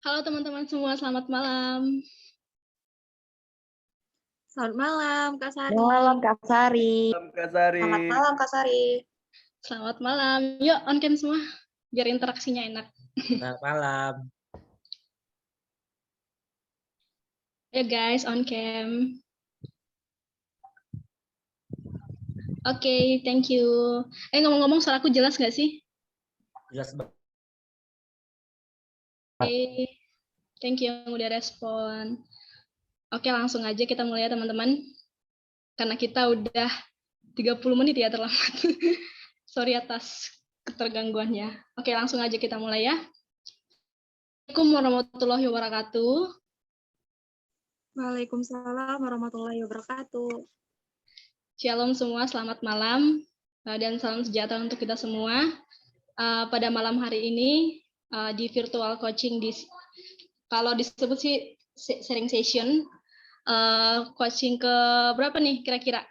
Halo teman-teman semua, selamat malam. Selamat malam, Kak Sari. Malam Kak Sari. Malam Kak Sari. Selamat malam, Kak Sari. Selamat malam. Yuk, on cam semua, biar interaksinya enak. Selamat malam. Ya guys, on cam. Oke, thank you. Ngomong-ngomong, suaraku jelas nggak sih? Jelas banget. Oke, thank you yang udah respon. Oke, langsung aja kita mulai ya teman-teman. Karena kita udah 30 menit ya terlambat. Sorry atas ketergangguannya. Oke, langsung aja kita mulai ya. Assalamualaikum warahmatullahi wabarakatuh. Waalaikumsalam warahmatullahi wabarakatuh. Shalom semua, selamat malam dan salam sejahtera untuk kita semua. Pada malam hari ini di virtual coaching, kalau disebut sih sharing session, coaching ke berapa nih kira-kira?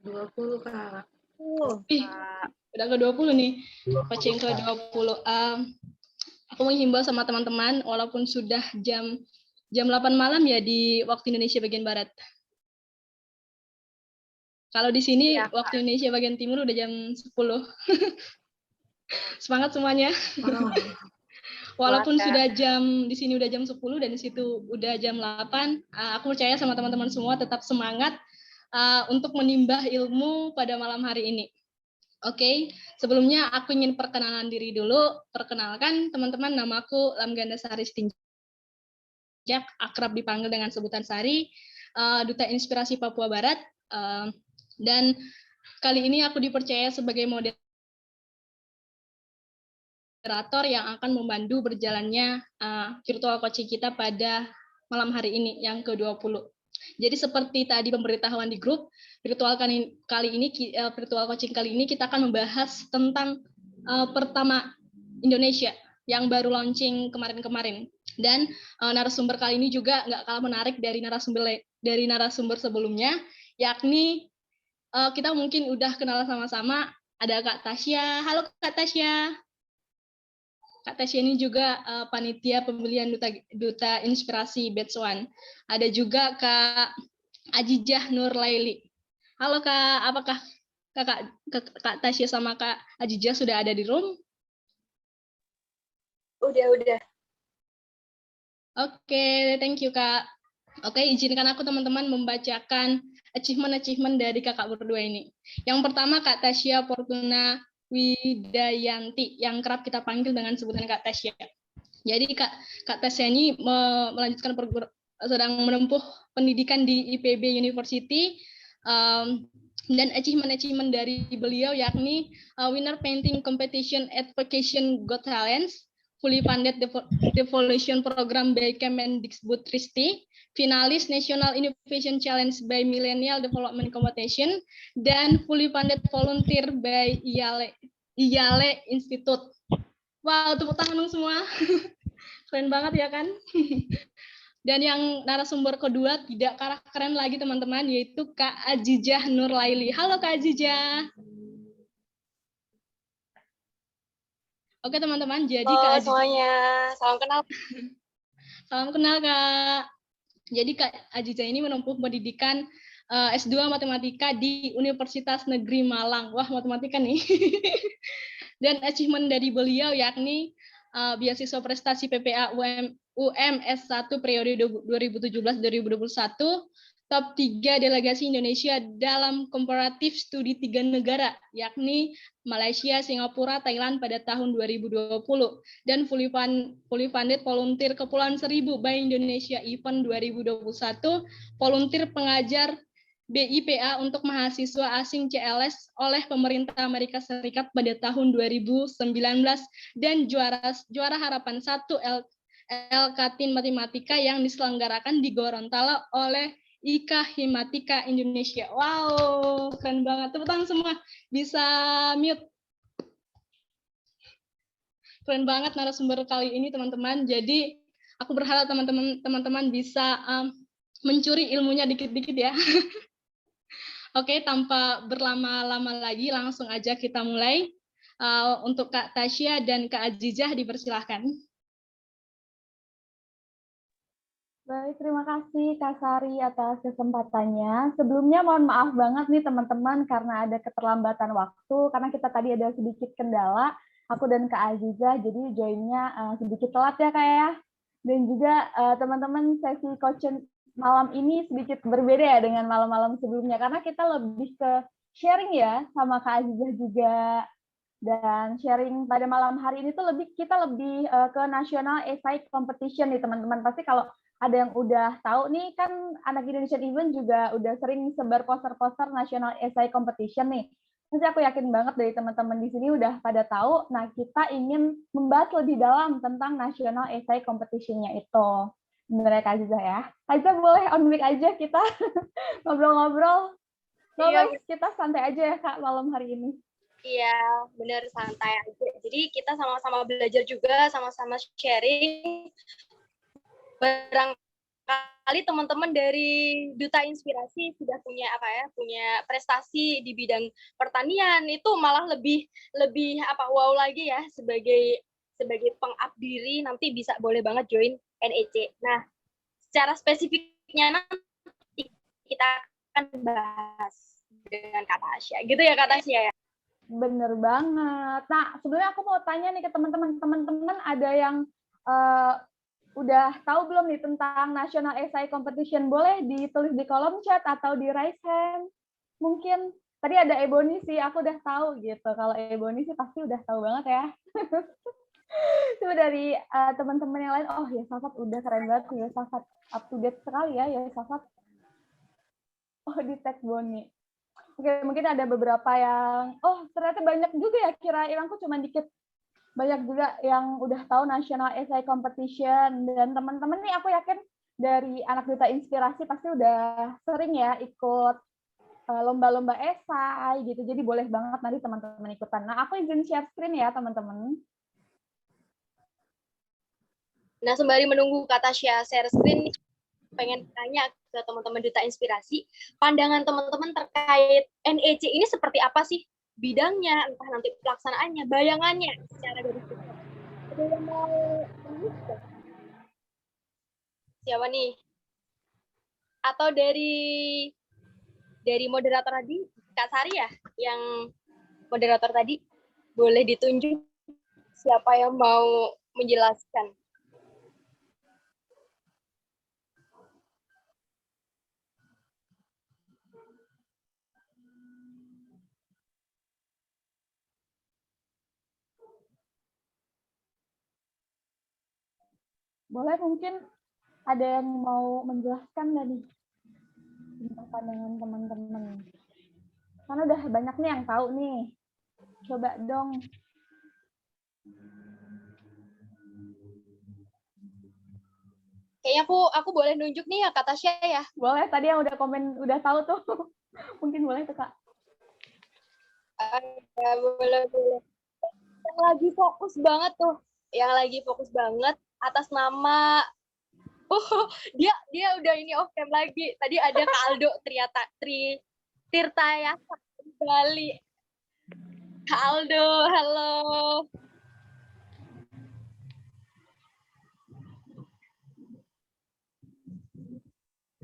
20, Kak. Udah ke 20 nih, coaching ke 20. Aku menghimbau sama teman-teman, walaupun sudah jam 8 malam ya di waktu Indonesia bagian Barat. Kalau di sini ya, waktu Indonesia bagian Timur udah jam 10. Semangat semuanya. Walaupun sudah di sini udah jam 10 dan di situ udah jam 8, aku percaya sama teman-teman semua tetap semangat untuk menimba ilmu pada malam hari ini. Oke, sebelumnya aku ingin perkenalan diri dulu. Perkenalkan teman-teman, namaku Lamganda Sari Sitinjak, akrab dipanggil dengan sebutan Sari, Duta Inspirasi Papua Barat. Dan kali ini aku dipercaya sebagai moderator yang akan membantu berjalannya virtual coaching kita pada malam hari ini yang ke-20. Jadi seperti tadi pemberitahuan di grup, virtual coaching kali ini kita akan membahas tentang pertama Indonesia yang baru launching kemarin-kemarin. Dan narasumber kali ini juga nggak kalah menarik dari narasumber sebelumnya, yakni kita mungkin udah kenal sama-sama, ada Kak Tasya. Halo Kak Tasya. Kak Tasya ini juga panitia pemilihan Duta Inspirasi Batch 1. Ada juga Kak Ajijah Nur Laili. Halo Kak, apakah Kak Tasya sama Kak Ajijah sudah ada di room? Udah. Oke, thank you Kak. Oke, izinkan aku teman-teman membacakan achievement dari kakak berdua ini. Yang pertama Kak Tasya Fortuna Widayanti, yang kerap kita panggil dengan sebutan Kak Tasya. Jadi Kak Tasya ini melanjutkan sedang menempuh pendidikan di IPB University, dan achievement dari beliau yakni winner painting competition at Vacation Got Talent, fully funded devolution program by Kemendikbudristek, finalis National Innovation Challenge by Millennial Development Competition, dan fully funded volunteer by IALE Institute. Wow, tepuk tangan dong semua. Keren banget ya kan? Dan yang narasumber kedua tidak kalah keren lagi teman-teman, yaitu Kak Ajijah Nur Laili. Halo Kak Ajijah. Oke teman-teman, jadi Kak Ajijah. Semuanya, salam kenal. Salam kenal Kak. Jadi Kak Ajijah ini menempuh pendidikan S2 Matematika di Universitas Negeri Malang. Wah, matematika nih. Dan achievement dari beliau yakni beasiswa prestasi PPA UM S1 periode 2017-2021, top 3 delegasi Indonesia dalam komparatif studi 3 negara, yakni Malaysia, Singapura, Thailand pada tahun 2020, dan fully funded volunteer Kepulauan Seribu by Indonesia Event 2021, volunteer pengajar BIPA untuk mahasiswa asing CLS oleh pemerintah Amerika Serikat pada tahun 2019, dan juara harapan 1 LKTIN Matematika yang diselenggarakan di Gorontalo oleh IKA Himatika Indonesia. Wow, keren banget. Tepuk tangan semua. Bisa mute. Keren banget narasumber kali ini, teman-teman. Jadi, aku berharap teman-teman bisa mencuri ilmunya dikit-dikit ya. Oke, tanpa berlama-lama lagi, langsung aja kita mulai. Untuk Kak Tasya dan Kak Ajijah, dipersilahkan. Baik, terima kasih Kak Sari atas kesempatannya. Sebelumnya mohon maaf banget nih teman-teman karena ada keterlambatan waktu, karena kita tadi ada sedikit kendala, aku dan Kak Aziza, jadi joinnya sedikit telat ya Kak ya. Dan juga teman-teman sesi coaching malam ini sedikit berbeda ya dengan malam-malam sebelumnya, karena kita lebih ke sharing ya sama Kak Aziza juga. Dan sharing pada malam hari ini tuh kita lebih ke National Esai Competition nih teman-teman. Pasti kalau ada yang udah tahu nih kan anak Indonesian Event juga udah sering sebar poster-poster National Esai Competition nih. Nanti aku yakin banget dari teman-teman di sini udah pada tahu. Nah, kita ingin membahas lebih dalam tentang National Esai Competition-nya itu. Bener ya Kak Aziza ya? Kak Aziza boleh on mic aja kita ngobrol-ngobrol. Iya, Kita santai aja ya Kak malam hari ini. iya, bener santai aja. Jadi kita sama-sama belajar juga, sama-sama sharing. Barangkali teman-teman dari Duta Inspirasi sudah punya prestasi di bidang pertanian, itu malah lebih wow lagi ya, sebagai pengabdi diri nanti boleh banget join NEC. Nah, secara spesifiknya nanti kita akan bahas dengan Kak Tasya. Gitu ya Kak Tasya ya? Bener banget. Nah, sebenarnya aku mau tanya nih ke teman-teman ada yang udah tahu belum nih tentang National Essay Competition? Boleh ditulis di kolom chat atau di raise hand. Mungkin tadi ada Ebony sih, aku udah tahu gitu. Kalau Ebony sih pasti udah tahu banget ya. Coba dari teman-teman yang lain, oh ya Safat udah keren banget ya Safat. Up to date sekali ya Safat. Oh di tag Boni. Oke, mungkin ada beberapa yang, oh ternyata banyak juga ya, kirain aku cuma dikit. Banyak juga yang udah tahu National Essay Competition, dan teman-teman nih aku yakin dari anak Duta Inspirasi pasti udah sering ya ikut lomba-lomba esai gitu, jadi boleh banget nanti teman-teman ikutan. Nah, aku izin share screen ya teman-teman. Nah, sembari menunggu Kak Tasya share screen, pengen tanya ke teman-teman Duta Inspirasi, pandangan teman-teman terkait NEC ini seperti apa sih? Bidangnya, entah nanti pelaksanaannya, bayangannya secara garis besar. Ada yang mau menulis? Siapa nih? Atau dari moderator tadi, Kak Sari ya, yang moderator tadi, boleh ditunjuk siapa yang mau menjelaskan. Boleh mungkin ada yang mau menjelaskan nggak nih tentang pandangan teman-teman? Karena udah banyak nih yang tahu nih. Coba dong. Kayaknya aku boleh nunjuk nih ya Kak Tasya ya. Boleh, tadi yang udah komen udah tahu tuh. Mungkin boleh tuh Kak. Ya, boleh. Yang lagi fokus banget tuh, atas nama dia udah ini off cam lagi. Tadi ada Kak Aldo Tirtayasa di Bali. Kak Aldo, halo.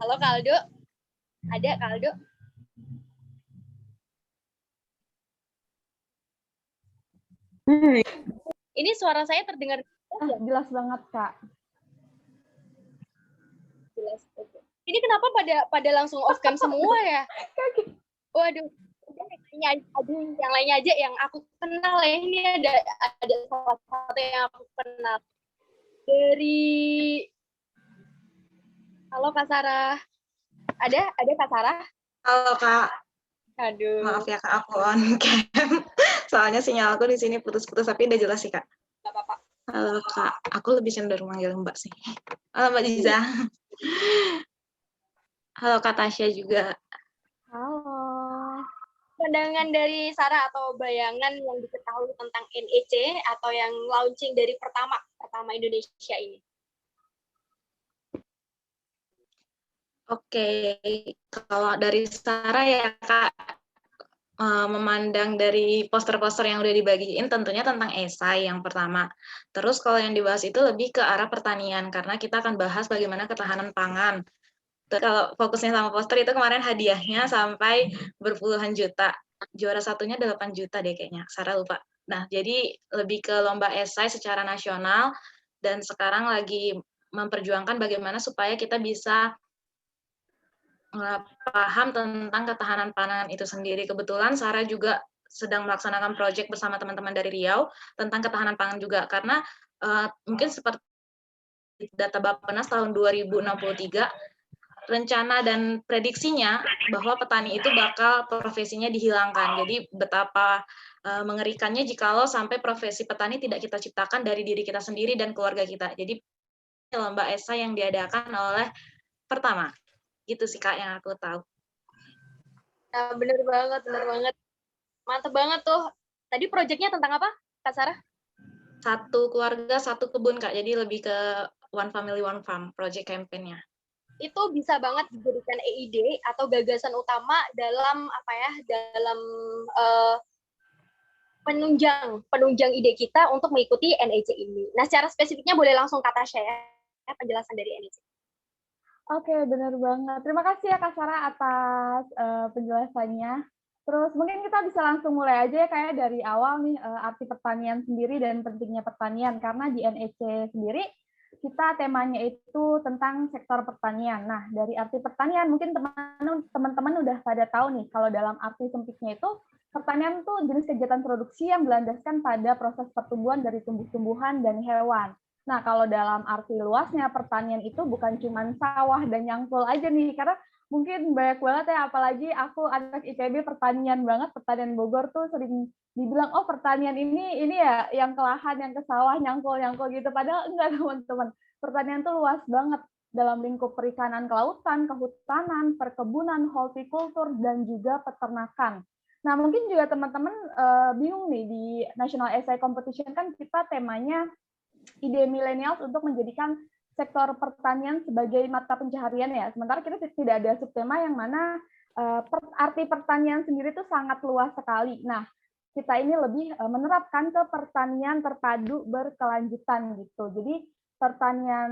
Halo Kak Aldo. Ada Kak Aldo? Ini suara saya terdengar jelas banget Kak. Jelas. Ini kenapa pada langsung off cam semua ya? Waduh, yang lainnya aja yang aku kenal ya. Ini ada salah satu yang aku kenal. Halo Kak Sarah. Ada Kak Sarah? Halo Kak. Aduh. Maaf ya Kak, aku on cam. Soalnya sinyal aku di sini putus-putus, tapi udah jelas sih Kak. Gak apa-apa. Halo Kak, aku lebih cenderung manggil Mbak sih. Halo Mbak Ziza. Halo Kak Tasya juga. Halo. Pandangan dari Sarah atau bayangan yang diketahui tentang NEC atau yang launching dari pertama Indonesia ini? Oke, kalau dari Sarah ya Kak, memandang dari poster-poster yang udah dibagiin tentunya tentang esai yang pertama. Terus kalau yang dibahas itu lebih ke arah pertanian karena kita akan bahas bagaimana ketahanan pangan. Kalau fokusnya sama poster itu kemarin hadiahnya sampai berpuluhan juta. Juara satunya 8 juta deh kayaknya, Sarah lupa. Nah, jadi lebih ke lomba esai secara nasional dan sekarang lagi memperjuangkan bagaimana supaya kita bisa paham tentang ketahanan pangan itu sendiri. Kebetulan Sarah juga sedang melaksanakan proyek bersama teman-teman dari Riau tentang ketahanan pangan juga, karena mungkin seperti data Bappenas tahun 2063, rencana dan prediksinya bahwa petani itu bakal profesinya dihilangkan. Jadi betapa mengerikannya jikalau sampai profesi petani tidak kita ciptakan dari diri kita sendiri dan keluarga kita. Jadi lomba esai yang diadakan oleh Pertama. Gitu sih Kak yang aku tahu. Nah, bener banget. Mantep banget tuh. Tadi proyeknya tentang apa, Kak Sarah? Satu keluarga, satu kebun Kak. Jadi lebih ke One Family, One Farm, project campaign-nya. Itu bisa banget dijadikan EID atau gagasan utama dalam dalam penunjang ide kita untuk mengikuti NEC ini. Nah, secara spesifiknya boleh langsung Kak Tasya ya, penjelasan dari NEC. Oke, benar banget. Terima kasih ya Kak Sarah atas penjelasannya. Terus mungkin kita bisa langsung mulai aja ya kayak dari awal nih arti pertanian sendiri dan pentingnya pertanian, karena di NEC sendiri kita temanya itu tentang sektor pertanian. Nah, dari arti pertanian mungkin teman-teman udah pada tahu nih kalau dalam arti sempitnya itu pertanian itu jenis kegiatan produksi yang berlandaskan pada proses pertumbuhan dari tumbuh-tumbuhan dan hewan. Nah, kalau dalam arti luasnya pertanian itu bukan cuma sawah dan nyangkul aja nih, karena mungkin banyak banget ya, apalagi aku anak IPB pertanian banget, pertanian Bogor tuh sering dibilang, oh pertanian ini ya yang ke lahan, yang ke sawah, nyangkul gitu. Padahal enggak teman-teman, pertanian tuh luas banget dalam lingkup perikanan kelautan, kehutanan, perkebunan, hortikultur, dan juga peternakan. Nah, mungkin juga teman-teman bingung nih, di National Essay Competition kan kita temanya ide milenial untuk menjadikan sektor pertanian sebagai mata pencaharian ya. Sementara kita tidak ada subtema yang mana arti pertanian sendiri itu sangat luas sekali. Nah, kita ini lebih menerapkan ke pertanian terpadu berkelanjutan gitu. Jadi pertanian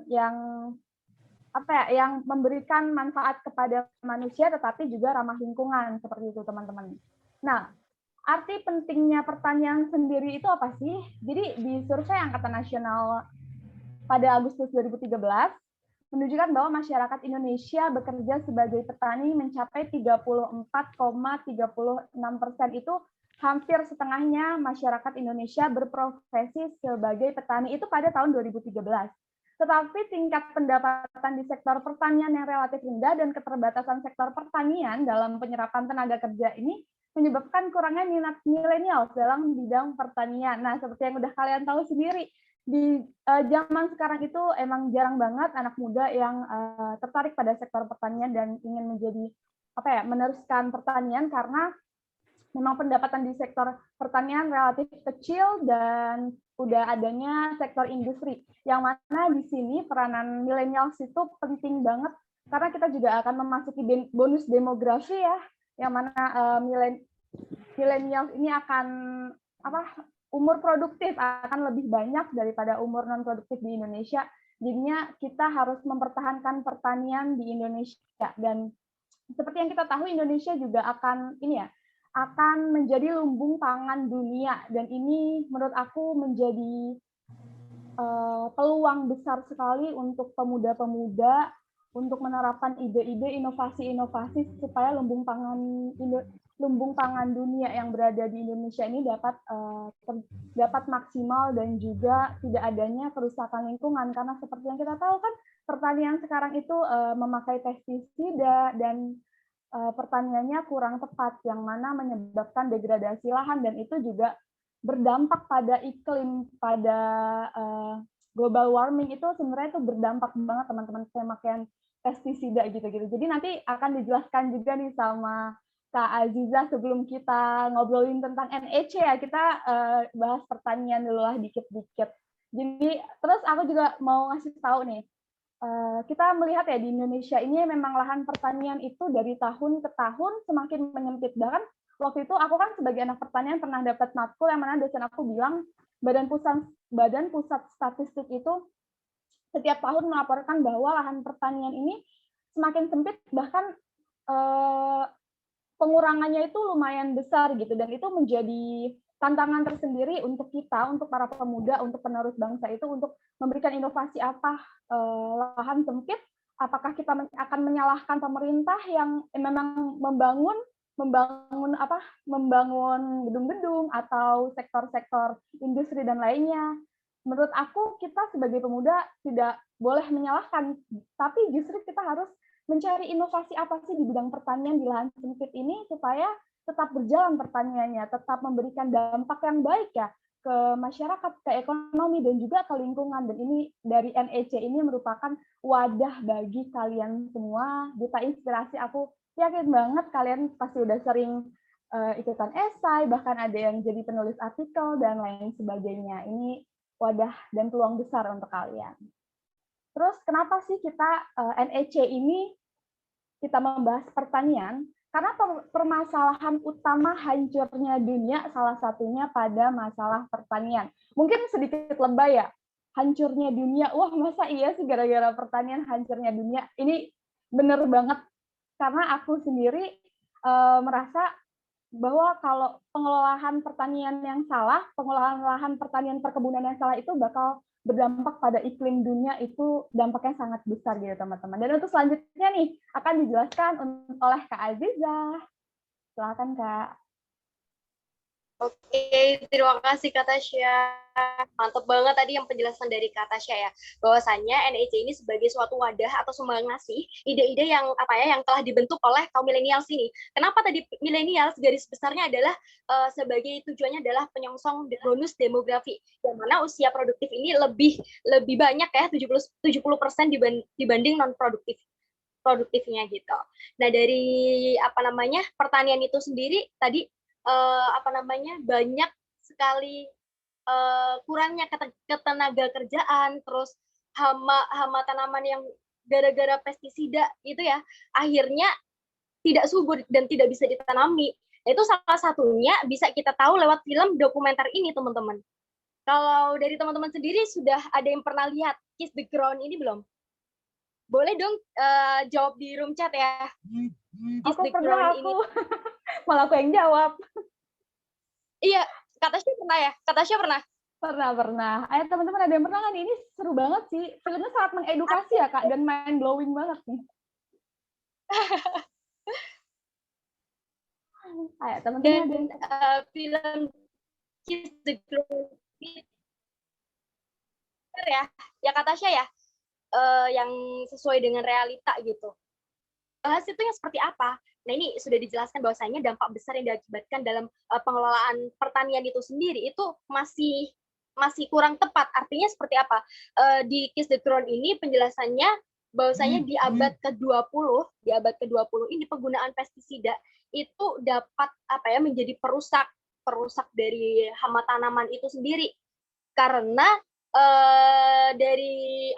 yang yang memberikan manfaat kepada manusia tetapi juga ramah lingkungan seperti itu teman-teman. Nah, arti pentingnya pertanian sendiri itu apa sih? Jadi di survei Angkatan Nasional pada Agustus 2013 menunjukkan bahwa masyarakat Indonesia bekerja sebagai petani mencapai 34,36%. Itu hampir setengahnya masyarakat Indonesia berprofesi sebagai petani itu pada tahun 2013. Tetapi tingkat pendapatan di sektor pertanian yang relatif rendah dan keterbatasan sektor pertanian dalam penyerapan tenaga kerja ini menyebabkan kurangnya minat milenial dalam bidang pertanian. Nah, seperti yang udah kalian tahu sendiri, di zaman sekarang itu emang jarang banget anak muda yang tertarik pada sektor pertanian dan ingin menjadi meneruskan pertanian, karena memang pendapatan di sektor pertanian relatif kecil dan udah adanya sektor industri. Yang mana di sini peranan milenial itu penting banget karena kita juga akan memasuki bonus demografi ya, yang mana milenial ini akan umur produktif akan lebih banyak daripada umur non produktif di Indonesia. Jadinya kita harus mempertahankan pertanian di Indonesia, dan seperti yang kita tahu Indonesia juga akan menjadi lumbung pangan dunia, dan ini menurut aku menjadi peluang besar sekali untuk pemuda-pemuda untuk menerapkan ide-ide inovasi-inovasi supaya lumbung pangan dunia yang berada di Indonesia ini dapat maksimal dan juga tidak adanya kerusakan lingkungan, karena seperti yang kita tahu kan pertanian sekarang itu memakai pestisida dan pertaniannya kurang tepat yang mana menyebabkan degradasi lahan, dan itu juga berdampak pada iklim, pada global warming. Itu sebenarnya itu berdampak banget teman-teman pemakaian pestisida gitu-gitu. Jadi nanti akan dijelaskan juga nih sama Kak Aziza sebelum kita ngobrolin tentang NEC ya, kita bahas pertanian dulu lah dikit-dikit. Jadi terus aku juga mau ngasih tahu nih, kita melihat ya di Indonesia ini memang lahan pertanian itu dari tahun ke tahun semakin menyempit. Bahkan waktu itu aku kan sebagai anak pertanian pernah dapat matkul yang mana dosen aku bilang Badan Pusat Statistik itu setiap tahun melaporkan bahwa lahan pertanian ini semakin sempit, bahkan pengurangannya itu lumayan besar gitu, dan itu menjadi tantangan tersendiri untuk kita, untuk para pemuda, untuk penerus bangsa itu untuk memberikan inovasi apa lahan sempit. Apakah kita akan menyalahkan pemerintah yang memang membangun gedung-gedung atau sektor-sektor industri dan lainnya? Menurut aku kita sebagai pemuda tidak boleh menyalahkan, tapi justru kita harus mencari inovasi apa sih di bidang pertanian di lahan sempit ini supaya tetap berjalan pertaniannya, tetap memberikan dampak yang baik ya ke masyarakat, ke ekonomi, dan juga ke lingkungan. Dan ini dari NEC ini merupakan wadah bagi kalian semua. Duta Inspirasi, aku yakin banget kalian pasti udah sering ikutan esai, bahkan ada yang jadi penulis artikel, dan lain sebagainya. Ini wadah dan peluang besar untuk kalian. Terus kenapa sih kita NEC ini kita membahas pertanian? Karena permasalahan utama hancurnya dunia salah satunya pada masalah pertanian. Mungkin sedikit lebay ya, hancurnya dunia. Wah, masa iya sih gara-gara pertanian hancurnya dunia? Ini bener banget, karena aku sendiri merasa bahwa kalau pengelolaan pertanian yang salah, pengelolaan lahan pertanian perkebunan yang salah itu bakal berdampak pada iklim dunia, itu dampaknya sangat besar gitu teman-teman. Dan untuk selanjutnya nih akan dijelaskan oleh Kak Aziza. Silakan Kak. Oke, terima kasih Kak Tasya. Mantap banget tadi yang penjelasan dari Kak Tasya ya. Bahwasanya NEC ini sebagai suatu wadah atau sumbang ngasih ide-ide yang yang telah dibentuk oleh kaum milenials ini. Kenapa tadi milenials garis besarnya adalah sebagai tujuannya adalah penyongsong bonus demografi. Yang mana usia produktif ini lebih banyak ya, 70% dibanding non produktifnya gitu. Nah, dari pertanian itu sendiri tadi banyak sekali kurangnya ketenaga kerjaan, terus hama tanaman yang gara-gara pestisida itu ya akhirnya tidak subur dan tidak bisa ditanami. Itu salah satunya bisa kita tahu lewat film dokumenter ini, teman-teman. Kalau dari teman-teman sendiri sudah ada yang pernah lihat Kiss the Ground ini belum? Boleh dong jawab di room chat ya. Kiss the Ground ini. Malah aku yang jawab. Iya, Kak Tasya pernah ya? Kak Tasya pernah? Pernah. Ayo teman-teman, ada yang pernah nggak nih? Ini seru banget sih. Filmnya sangat mengedukasi ya Kak, dan mind blowing banget nih. Ayo teman-teman. Dan film Kiss the Ground ya Kak Tasya ya, yang sesuai dengan realita gitu. Bahas itu yang seperti apa? Nah, ini sudah dijelaskan bahwasanya dampak besar yang diakibatkan dalam pengelolaan pertanian itu sendiri itu masih kurang tepat. Artinya seperti apa? Di Kiss the Ground ini penjelasannya bahwasanya di abad ke-20 ini penggunaan pestisida itu dapat menjadi perusak dari hama tanaman itu sendiri. Karena dari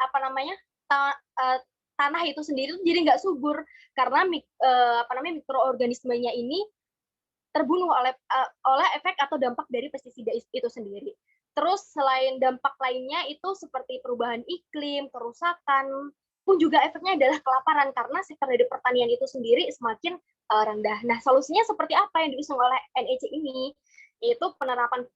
tanah itu sendiri jadi nggak subur karena mikroorganismenya ini terbunuh oleh efek atau dampak dari pestisida itu sendiri. Terus selain dampak lainnya itu seperti perubahan iklim, kerusakan, pun juga efeknya adalah kelaparan karena sektor dari pertanian itu sendiri semakin rendah. Nah, solusinya seperti apa yang diusung oleh NEC ini? Itu penerapan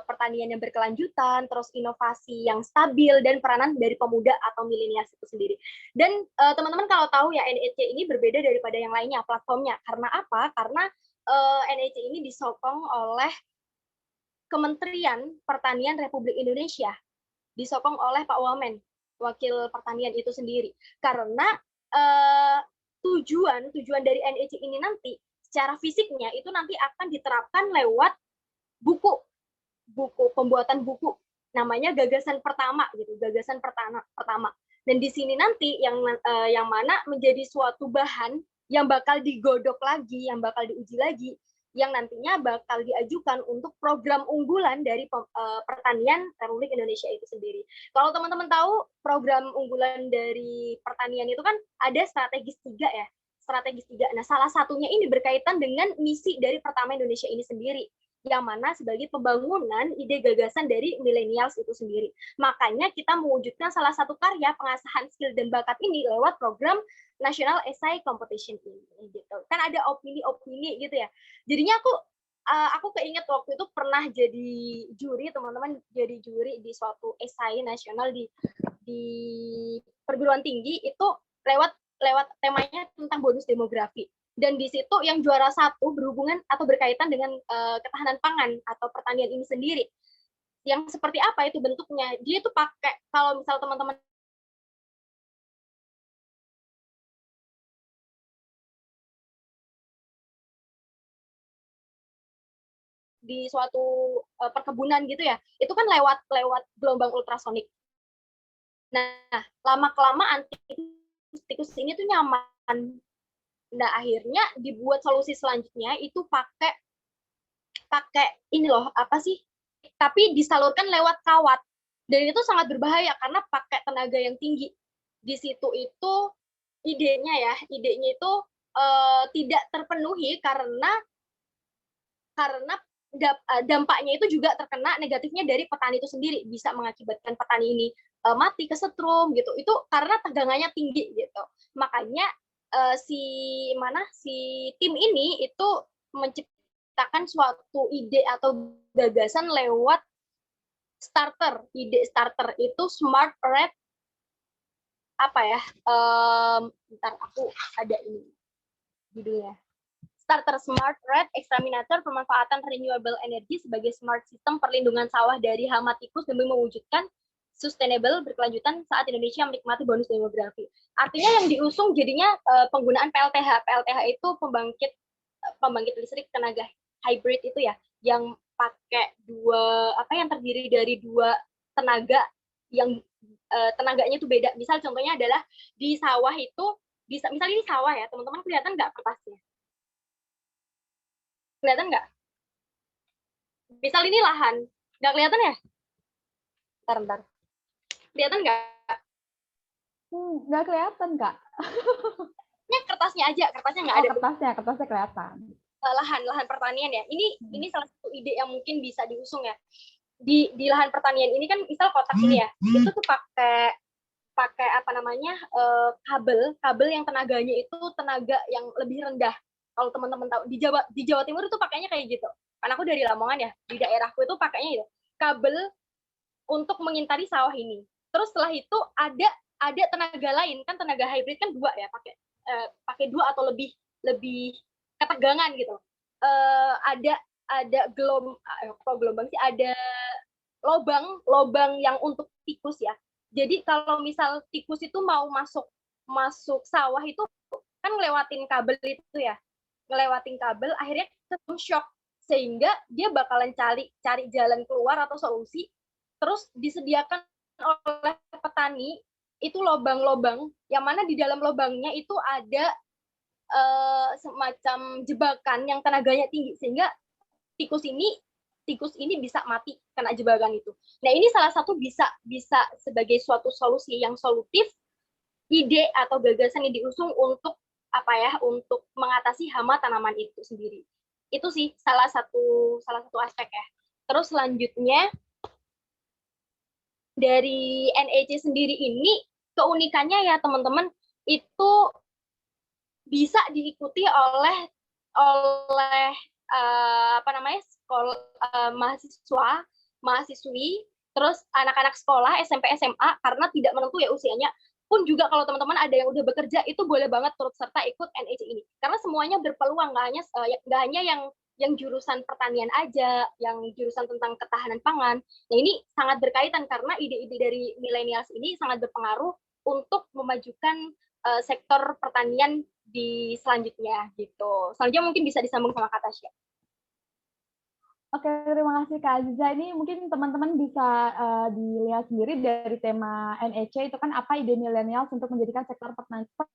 pertanian yang berkelanjutan, terus inovasi yang stabil, dan peranan dari pemuda atau milenials itu sendiri. Dan teman-teman kalau tahu ya, NEC ini berbeda daripada yang lainnya platformnya. Karena apa? Karena NEC ini disokong oleh Kementerian Pertanian Republik Indonesia, disokong oleh Pak Wamen, Wakil Pertanian itu sendiri. Karena tujuan dari NEC ini nanti secara fisiknya itu nanti akan diterapkan lewat pembuatan buku namanya gagasan pertama dan di sini nanti yang mana menjadi suatu bahan yang bakal digodok lagi, yang bakal diuji lagi, yang nantinya bakal diajukan untuk program unggulan dari pertanian Republik Indonesia itu sendiri. Kalau teman-teman tahu program unggulan dari pertanian itu kan ada strategis 3 ya, strategis 3. Nah, salah satunya ini berkaitan dengan misi dari Pertama Indonesia ini sendiri, yang mana sebagai pembangunan ide gagasan dari millennials itu sendiri. Makanya kita mewujudkan salah satu karya pengasahan skill dan bakat ini lewat program National Essay Competition ini gitu. Kan ada opini-opini gitu ya. Jadinya aku keinget waktu itu pernah jadi juri, teman-teman, jadi juri di suatu esai nasional di perguruan tinggi itu lewat temanya tentang bonus demografi. Dan di situ yang juara 1 berhubungan atau berkaitan dengan ketahanan pangan atau pertanian ini sendiri. Yang seperti apa itu bentuknya? Dia itu pakai, kalau misal teman-teman di suatu perkebunan gitu ya, itu kan lewat gelombang ultrasonik. Nah, lama-kelamaan tikus ini tuh nyaman. Nah, akhirnya dibuat solusi selanjutnya itu pakai ini loh, apa sih? Tapi disalurkan lewat kawat. Dan itu sangat berbahaya karena pakai tenaga yang tinggi. Di situ itu idenya itu tidak terpenuhi karena dampaknya itu juga terkena negatifnya dari petani itu sendiri, bisa mengakibatkan petani ini mati, kesetrum gitu. Itu karena tegangannya tinggi gitu. Makanya si tim ini itu menciptakan suatu ide atau gagasan lewat ide starter itu Smart Red, apa ya? Bentar, aku ada ini judulnya. Starter Smart Red Exterminator pemanfaatan renewable energy sebagai smart system perlindungan sawah dari hama tikus demi mewujudkan sustainable berkelanjutan saat Indonesia menikmati bonus demografi. Artinya yang diusung jadinya penggunaan PLTH. PLTH itu pembangkit listrik tenaga hybrid itu ya, yang pakai yang terdiri dari 2 tenaga yang tenaganya itu beda. Misal contohnya adalah di sawah itu misal ini sawah ya, teman-teman kelihatan nggak kertasnya? Kelihatan nggak? Misal ini lahan, nggak kelihatan ya? Bentar. Kelihatan nggak? Nggak kelihatan, Kak. Ini kertasnya aja, kertasnya nggak ada. Kertasnya kelihatan. Lahan pertanian ya. Ini salah satu ide yang mungkin bisa diusung ya. Di lahan pertanian ini kan misal kotak ini ya, itu tuh pakai apa namanya kabel yang tenaganya itu tenaga yang lebih rendah. Kalau teman-teman tahu di Jawa Timur itu pakainya kayak gitu. Karena aku dari Lamongan ya, di daerahku itu pakainya gitu. Kabel untuk mengintari sawah ini. Terus setelah itu ada tenaga lain, kan tenaga hybrid kan 2 ya, pakai 2 atau lebih ketegangan gitu. Ada gelombang sih, ada lobang yang untuk tikus ya. Jadi kalau misal tikus itu mau masuk sawah itu kan ngelewatin kabel itu ya. Ngelewatin kabel akhirnya ketemu shock sehingga dia bakalan cari jalan keluar atau solusi, terus disediakan oleh petani itu lobang-lobang yang mana di dalam lobangnya itu ada semacam jebakan yang tenaganya tinggi sehingga tikus ini bisa mati kena jebakan itu. Nah, ini salah satu bisa sebagai suatu solusi yang solutif, ide atau gagasan yang diusung untuk untuk mengatasi hama tanaman itu sendiri. Itu sih salah satu aspek ya. Terus selanjutnya dari NEC sendiri ini keunikannya ya teman-teman itu bisa diikuti oleh mahasiswi, terus anak-anak sekolah SMP SMA karena tidak menentu ya usianya. Pun juga kalau teman-teman ada yang udah bekerja itu boleh banget turut serta ikut NEC ini karena semuanya berpeluang, nggak hanya yang jurusan pertanian aja, yang jurusan tentang ketahanan pangan. Nah, ini sangat berkaitan karena ide-ide dari millennials ini sangat berpengaruh untuk memajukan sektor pertanian di selanjutnya gitu. Selanjutnya mungkin bisa disambung sama Kak Tasya. Oke, terima kasih Kak Aziza. Ini mungkin teman-teman bisa dilihat sendiri dari tema NEC itu kan apa ide milenial untuk menjadikan sektor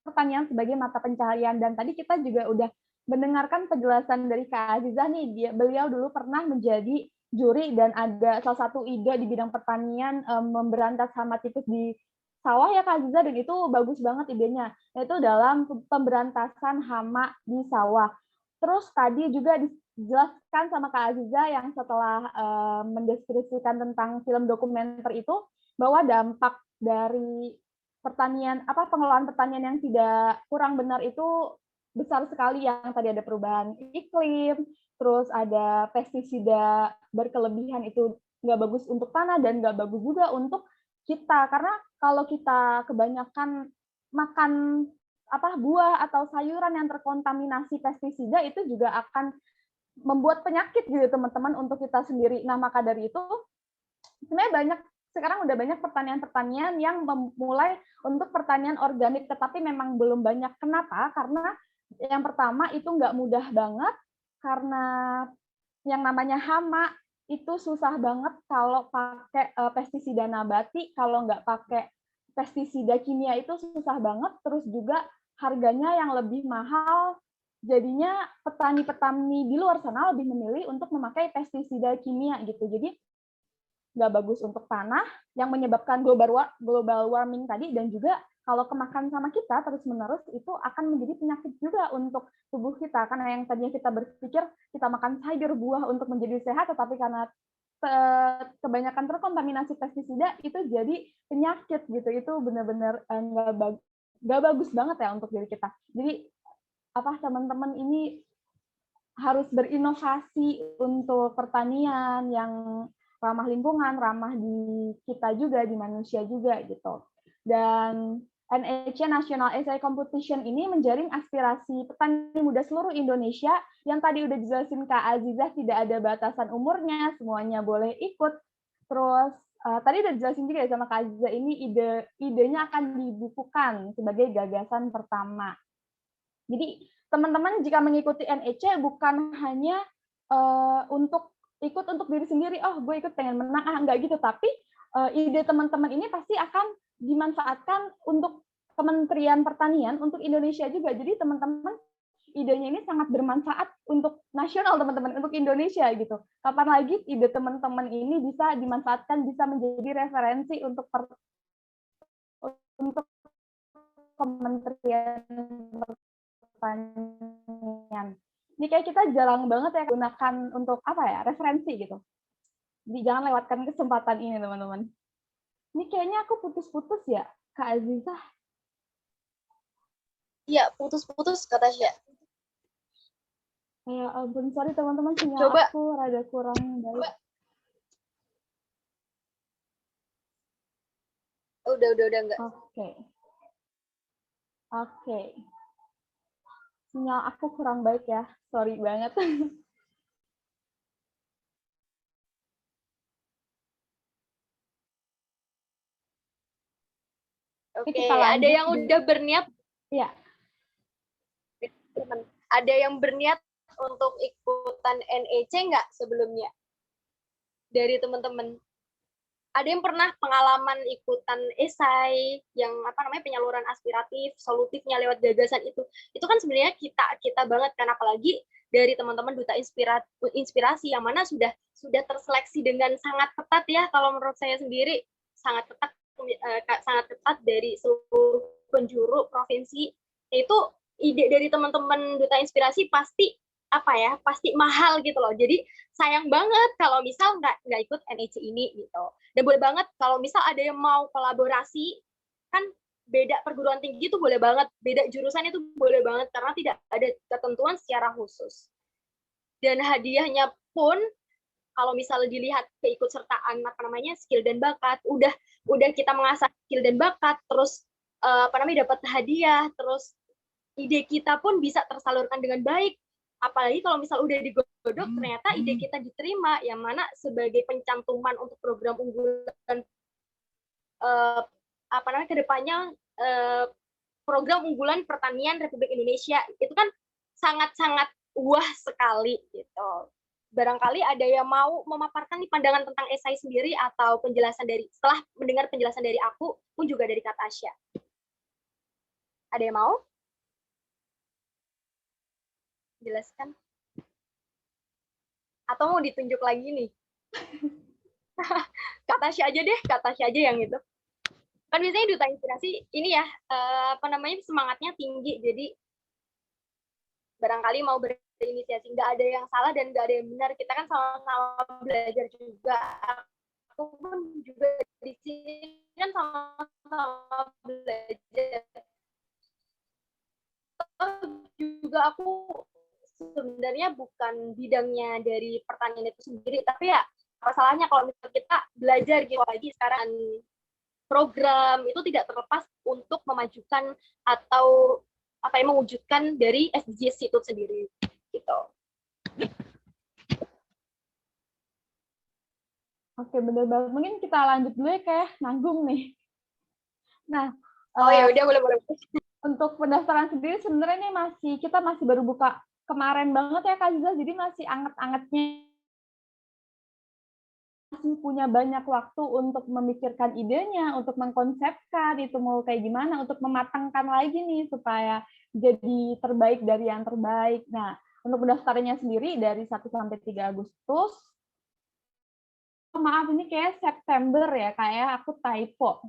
pertanian sebagai mata pencaharian. Dan tadi kita juga udah mendengarkan penjelasan dari Kak Aziza nih. Beliau dulu pernah menjadi juri dan ada salah satu ide di bidang pertanian memberantas hama tikus di sawah ya Kak Aziza, dan itu bagus banget idenya, yaitu dalam pemberantasan hama di sawah. Terus tadi juga dijelaskan sama Kak Aziza yang setelah mendeskripsikan tentang film dokumenter itu, bahwa dampak dari pertanian, pengelolaan pertanian yang tidak kurang benar itu besar sekali, yang tadi ada perubahan iklim, terus ada pestisida berkelebihan itu nggak bagus untuk tanah dan nggak bagus juga untuk kita, karena kalau kita kebanyakan makan buah atau sayuran yang terkontaminasi pestisida itu juga akan membuat penyakit gitu teman-teman untuk kita sendiri. Nah, maka dari itu sebenarnya sekarang udah banyak pertanian-pertanian yang memulai untuk pertanian organik, tetapi memang belum banyak. Kenapa? Karena yang pertama itu nggak mudah banget, karena yang namanya hama itu susah banget kalau pakai pestisida nabati, kalau nggak pakai pestisida kimia itu susah banget, terus juga harganya yang lebih mahal, jadinya petani-petani di luar sana lebih memilih untuk memakai pestisida kimia gitu. Jadi nggak bagus untuk tanah, yang menyebabkan global warming tadi, dan juga kalau kemakan sama kita terus-menerus itu akan menjadi penyakit juga untuk tubuh kita, karena yang tadinya kita berpikir kita makan sayur buah untuk menjadi sehat, tetapi karena kebanyakan terkontaminasi pestisida itu jadi penyakit gitu. Itu benar-benar nggak bagus banget ya untuk diri kita. Jadi teman-teman ini harus berinovasi untuk pertanian yang ramah lingkungan, ramah di kita juga, di manusia juga gitu. Dan NEC National Essay Competition ini menjaring aspirasi petani muda seluruh Indonesia, yang tadi udah dijelasin Kak Azizah, tidak ada batasan umurnya, semuanya boleh ikut. Terus tadi udah dijelasin juga sama Kak Azizah, ini idenya akan dibukukan sebagai gagasan pertama. Jadi teman-teman jika mengikuti NEC bukan hanya untuk diri sendiri, gue ikut pengen menang, enggak gitu, tapi ide teman-teman ini pasti akan dimanfaatkan untuk Kementerian Pertanian, untuk Indonesia juga. Jadi teman-teman idenya ini sangat bermanfaat untuk nasional teman-teman, untuk Indonesia gitu. Kapan lagi ide teman-teman ini bisa dimanfaatkan, bisa menjadi referensi untuk Kementerian Pertanian. Ini kayak kita jarang banget ya gunakan untuk referensi gitu. Jadi jangan lewatkan kesempatan ini teman-teman. Ini kayaknya aku putus-putus ya, Kak Azizah. Iya, putus-putus kata Tasya. Ya ampun, sorry teman-teman, sinyal aku rada kurang baik. Udah enggak. Oke. Sinyal aku kurang baik ya, sorry banget. Oke, ada yang udah berniat? Iya. Ada yang berniat untuk ikutan NEC nggak sebelumnya? Dari teman-teman. Ada yang pernah pengalaman ikutan esai yang penyaluran aspiratif, solutifnya lewat gagasan itu. Itu kan sebenarnya kita banget kan, apalagi dari teman-teman Duta Inspirasi yang mana sudah terseleksi dengan sangat ketat ya, kalau menurut saya sendiri sangat ketat dari seluruh penjuru provinsi. Itu ide dari teman-teman Duta Inspirasi pasti pasti mahal gitu loh. Jadi sayang banget kalau misal nggak ikut NEC ini gitu. Dan boleh banget kalau misal ada yang mau kolaborasi, kan beda perguruan tinggi itu boleh banget, beda jurusan itu boleh banget, karena tidak ada ketentuan secara khusus. Dan hadiahnya pun kalau misalnya dilihat keikutsertaan skill dan bakat, udah kita mengasah skill dan bakat, terus dapat hadiah, terus ide kita pun bisa tersalurkan dengan baik. Apalagi kalau misal udah digodok, ternyata ide kita diterima, yang mana sebagai pencantuman untuk program unggulan kedepannya, program unggulan pertanian Republik Indonesia itu kan sangat-sangat wah sekali gitu. Barangkali ada yang mau memaparkan nih pandangan tentang esai sendiri, atau penjelasan setelah mendengar penjelasan dari aku pun juga dari Kak Tasya. Ada yang mau jelaskan? Atau mau ditunjuk lagi nih? Kak Tasya aja deh, Kak Tasya aja yang itu. Kan biasanya Duta Inspirasi ini ya, semangatnya tinggi, jadi barangkali mau berinisiasi, nggak ada yang salah dan nggak ada yang benar, kita kan sama-sama belajar juga. Aku pun juga di sini kan sama-sama belajar. Juga aku sebenarnya bukan bidangnya dari pertanian itu sendiri, tapi ya masalahnya kalau misalnya kita belajar gitu lagi sekarang program itu tidak terlepas untuk memajukan atau mewujudkan dari SDGs itu sendiri gitu. Oke, bener banget. Mungkin kita lanjut dulu ya, kayak nanggung nih. Nah, ya udah boleh. Untuk pendaftaran sendiri sebenarnya ini kita masih baru buka kemarin banget ya Kak Ziza, jadi masih anget-angetnya. Masih punya banyak waktu untuk memikirkan idenya, untuk mengkonsepkan itu mau kayak gimana, untuk mematangkan lagi nih supaya jadi terbaik dari yang terbaik. Nah, untuk pendaftarannya sendiri dari 1 sampai 3 Agustus. Maaf, ini kayak September ya, kayak aku typo.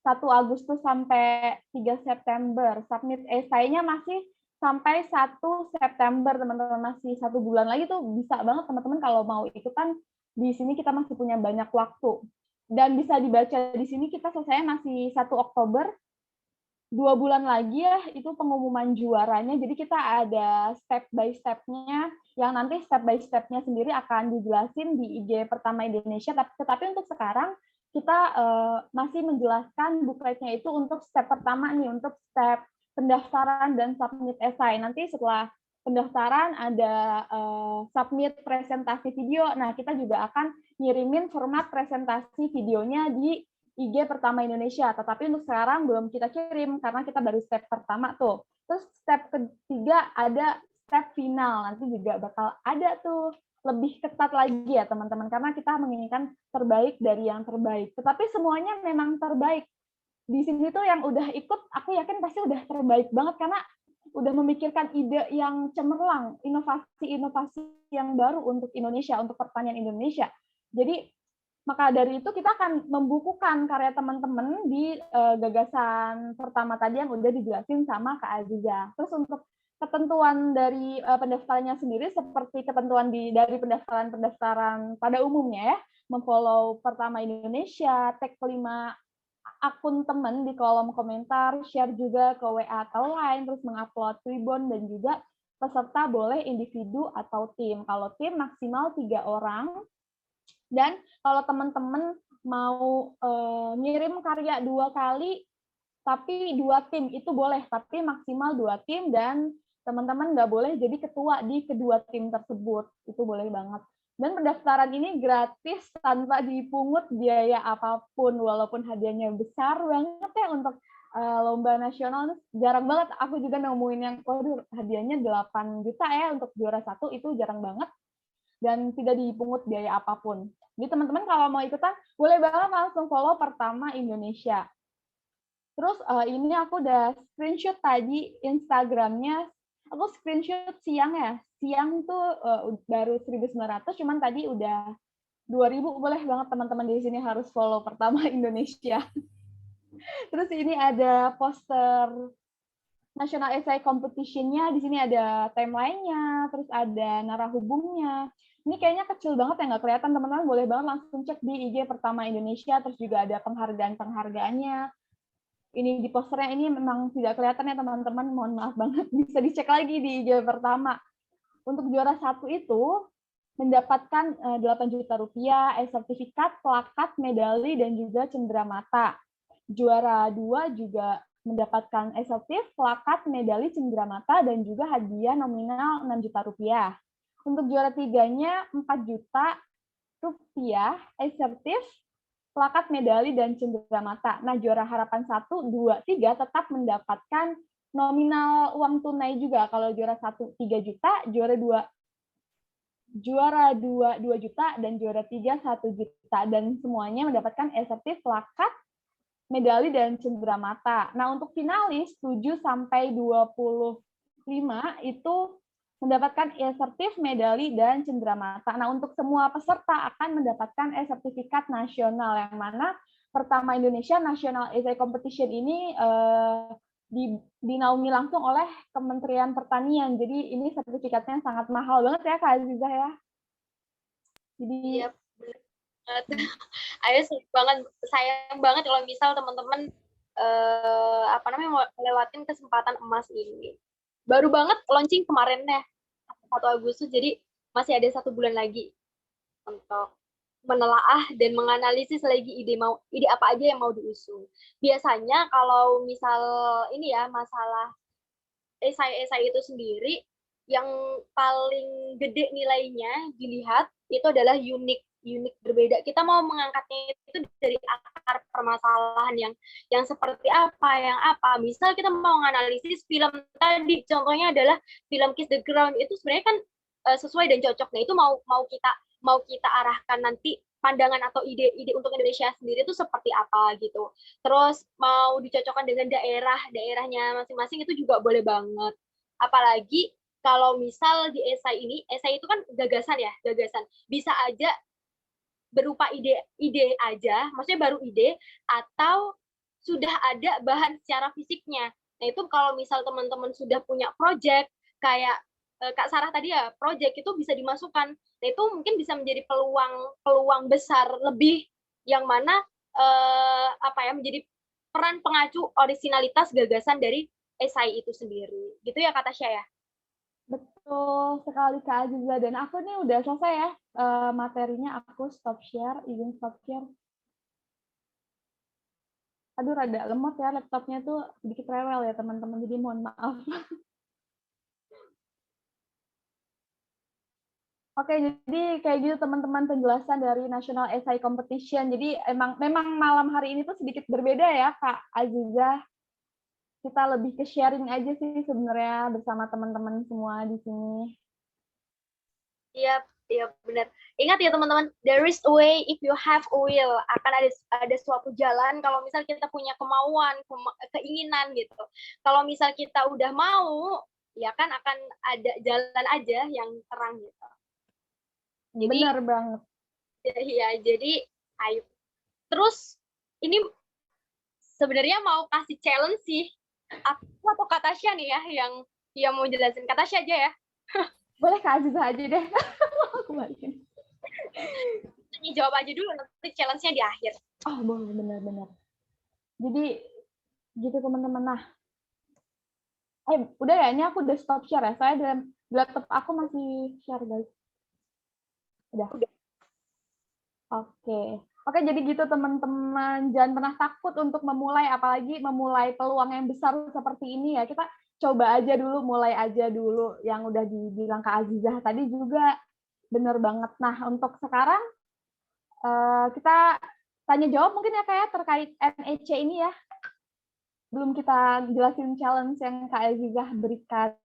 1 Agustus sampai 3 September. Submit esainya masih sampai 1 September, teman-teman. Masih 1 bulan lagi tuh bisa banget teman-teman kalau mau ikutan. Di sini kita masih punya banyak waktu. Dan bisa dibaca di sini kita selesai masih 1 Oktober. 2 bulan lagi ya, itu pengumuman juaranya. Jadi kita ada step by step-nya, yang nanti step by step-nya sendiri akan dijelasin di IG Pertama Indonesia. Tetapi untuk sekarang, kita masih menjelaskan bukletnya itu untuk step pertama nih, untuk step pendaftaran dan submit esai. Nanti setelah pendaftaran ada submit presentasi video. Nah, kita juga akan ngirimin format presentasi videonya di IG Pertama Indonesia, tetapi untuk sekarang belum kita kirim karena kita baru step pertama tuh. Terus step ketiga ada step final, nanti juga bakal ada tuh lebih ketat lagi ya teman-teman, karena kita menginginkan terbaik dari yang terbaik. Tetapi semuanya memang terbaik. Di sini tuh yang udah ikut, aku yakin pasti udah terbaik banget karena udah memikirkan ide yang cemerlang, inovasi-inovasi yang baru untuk Indonesia, untuk pertanian Indonesia. Jadi maka dari itu kita akan membukukan karya teman-teman di gagasan pertama tadi yang udah dijelasin sama Kak Aziza. Terus untuk ketentuan dari pendaftarannya sendiri seperti ketentuan dari pendaftaran pada umumnya ya, memfollow Pertama Indonesia, tag 5 akun teman di kolom komentar, share juga ke WA atau Line, terus mengupload ribbon, dan juga peserta boleh individu atau tim. Kalau tim maksimal 3 orang, dan kalau teman-teman mau ngirim karya 2 kali, tapi 2 tim itu boleh, tapi maksimal 2 tim, dan teman-teman nggak boleh jadi ketua di kedua tim tersebut. Itu boleh banget. Dan pendaftaran ini gratis tanpa dipungut biaya apapun, walaupun hadiahnya besar banget ya untuk lomba nasional. Jarang banget aku juga nemuin yang, waduh, hadiahnya 8 juta ya untuk juara 1, itu jarang banget. Dan tidak dipungut biaya apapun. Jadi teman-teman kalau mau ikutan, boleh banget langsung follow Pertama Indonesia. Terus ini aku udah screenshot tadi Instagramnya, aku screenshot siang ya. Siang tuh baru 1.900, cuman tadi udah 2.000, boleh banget teman-teman di sini harus follow Pertama Indonesia. Terus ini ada poster National Essay Competition-nya, di sini ada timeline-nya, terus ada narahubungnya. Ini kayaknya kecil banget ya, nggak kelihatan, teman-teman boleh banget langsung cek di IG Pertama Indonesia, terus juga ada penghargaan-penghargaannya. Ini di posternya ini memang tidak kelihatan ya teman-teman, mohon maaf banget, bisa dicek lagi di IG Pertama. Untuk juara 1 itu mendapatkan 8 juta rupiah, sertifikat, plakat, medali, dan juga cenderamata. Juara 2 juga mendapatkan esertif, plakat, medali, cenderamata, dan juga hadiah nominal 6 juta rupiah. Untuk juara 3-nya 4 juta rupiah, esertif, plakat, medali, dan cenderamata. Nah, juara harapan 1, 2, 3 tetap mendapatkan nominal uang tunai juga. Kalau juara 1 3 juta, juara 2 2 juta, dan juara 3 1 juta. Dan semuanya mendapatkan esertif, plakat, medali, dan cenderamata. Nah, untuk finalis 7 sampai 25 itu mendapatkan esertif, medali, dan cenderamata. Nah, untuk semua peserta akan mendapatkan sertifikat nasional, yang mana pertama Indonesia National Essay Competition ini dinaungi langsung oleh Kementerian Pertanian. Jadi ini sertifikatnya sangat mahal banget ya Kak Azizah ya. Jadi Iya, bener banget. Ayo sayang banget kalau misal teman-teman melewatin kesempatan emas ini. Baru banget launching kemarin ya, 1 Agustus, jadi masih ada 1 bulan lagi untuk menelaah dan menganalisis lagi ide apa aja yang mau diusung. Biasanya kalau misal ini ya masalah esai itu sendiri, yang paling gede nilainya dilihat itu adalah unik berbeda. Kita mau mengangkatnya itu dari akar permasalahan yang seperti apa. Misal kita mau menganalisis film tadi, contohnya adalah film Kiss the Ground, itu sebenarnya kan sesuai dan cocok. Nah, itu mau kita arahkan nanti pandangan atau ide untuk Indonesia sendiri itu seperti apa gitu. Terus mau dicocokkan dengan daerahnya masing-masing itu juga boleh banget. Apalagi kalau misal di esai itu kan gagasan. Bisa aja berupa ide aja, maksudnya baru ide, atau sudah ada bahan secara fisiknya. Nah, itu kalau misal teman-teman sudah punya project, kayak Kak Sarah tadi ya, project itu bisa dimasukkan. Nah, itu mungkin bisa menjadi peluang besar lebih, yang mana menjadi peran pengacu orisinalitas gagasan dari esai itu sendiri. Gitu ya Kak Tasya ya? betul sekali Kak Azizah, dan aku nih udah selesai ya materinya. Aku stop share, izin stop share. Aduh, rada lemot ya laptopnya tuh, sedikit rewel ya teman-teman, jadi mohon maaf. Oke, jadi kayak gitu teman-teman penjelasan dari National Essay Competition. Jadi memang malam hari ini tuh sedikit berbeda ya Kak Azizah. Kita lebih ke sharing aja sih sebenarnya bersama teman-teman semua di sini. Iya benar. Ingat ya teman-teman, there is a way if you have a will. Akan ada suatu jalan kalau misal kita punya kemauan, keinginan gitu. Kalau misal kita udah mau, ya kan akan ada jalan aja yang terang gitu. Jadi, benar banget. Ya, jadi ayo. Terus ini sebenarnya mau kasih challenge sih. Aku atau Kak Tasya nih ya yang mau jelasin. Kak Tasya aja ya. Boleh Kak Azizah aja deh. Aku balikin. Ini jawab aja dulu, nanti challenge-nya di akhir. Oh, boleh, benar-benar. Jadi gitu teman-teman. Nah, udah ya, ini aku udah stop share ya. Saya di laptop aku masih share guys. Udah. Oke, jadi gitu teman-teman, jangan pernah takut untuk memulai, apalagi memulai peluang yang besar seperti ini ya. Kita coba aja dulu, mulai aja dulu. Yang udah dibilang Kak Azizah tadi juga bener banget. Nah, untuk sekarang kita tanya jawab mungkin ya Kak ya, terkait NEC ini ya. Belum kita jelasin challenge yang Kak Azizah berikan.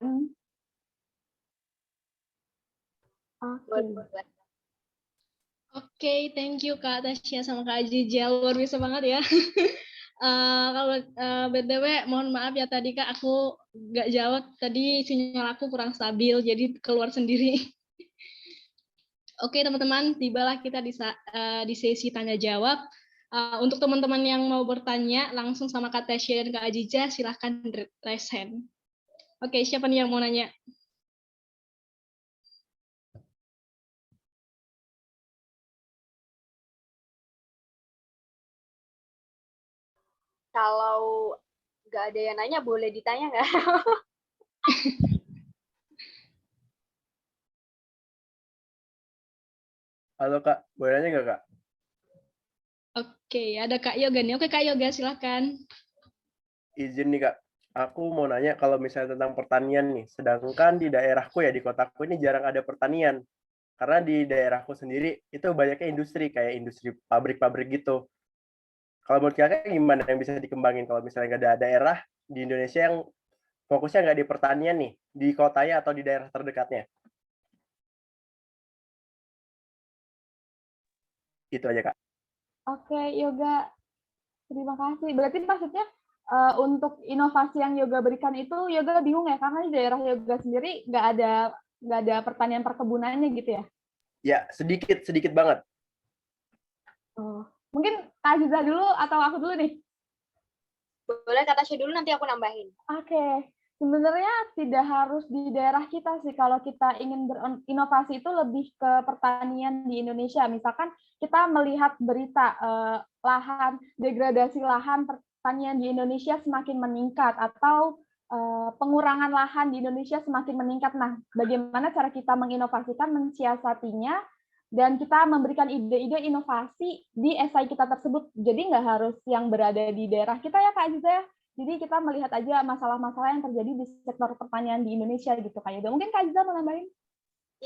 Oke, thank you Kak Tasya sama Kak Azizah, luar biasa banget ya. Kalau BTW, mohon maaf ya tadi Kak, aku nggak jawab, tadi sinyal aku kurang stabil, jadi keluar sendiri. Oke teman-teman, tibalah kita di sesi tanya jawab. Untuk teman-teman yang mau bertanya langsung sama Kak Tasya dan Kak Azizah, silahkan raise hand. Oke, siapa nih yang mau nanya? Kalau nggak ada yang nanya, boleh ditanya nggak? Halo Kak, boleh nanya nggak Kak? Oke, ada Kak Yoga nih. Oke Kak Yoga, silahkan. Izin nih Kak, aku mau nanya kalau misalnya tentang pertanian nih, sedangkan di daerahku ya, di kotaku ini jarang ada pertanian. Karena di daerahku sendiri itu banyaknya industri, kayak industri pabrik-pabrik gitu. Kalau menurut Kakak gimana yang bisa dikembangin kalau misalnya nggak ada daerah di Indonesia yang fokusnya nggak di pertanian nih, di kotanya atau di daerah terdekatnya? Gitu aja Kak. Oke, Yoga. Terima kasih. Berarti maksudnya untuk inovasi yang Yoga berikan itu Yoga bingung ya, karena di daerah Yoga sendiri nggak ada pertanian perkebunannya gitu ya? Ya, sedikit banget. Oh, Mungkin Kak Aziza dulu atau aku dulu nih? Boleh Kak Tasya dulu, nanti aku nambahin. Oke, sebenarnya tidak harus di daerah kita sih. Kalau kita ingin berinovasi itu lebih ke pertanian di Indonesia. Misalkan kita melihat berita lahan, degradasi lahan pertanian di Indonesia semakin meningkat, atau pengurangan lahan di Indonesia semakin meningkat. Nah, bagaimana cara kita menginovasikan, mensiasatinya, dan kita memberikan ide-ide inovasi di esai kita tersebut. Jadi nggak harus yang berada di daerah kita ya Kak Aziza ya. Jadi kita melihat aja masalah-masalah yang terjadi di sektor pertanian di Indonesia gitu Kak Yoga. Mungkin Kak Aziza mau nambahin?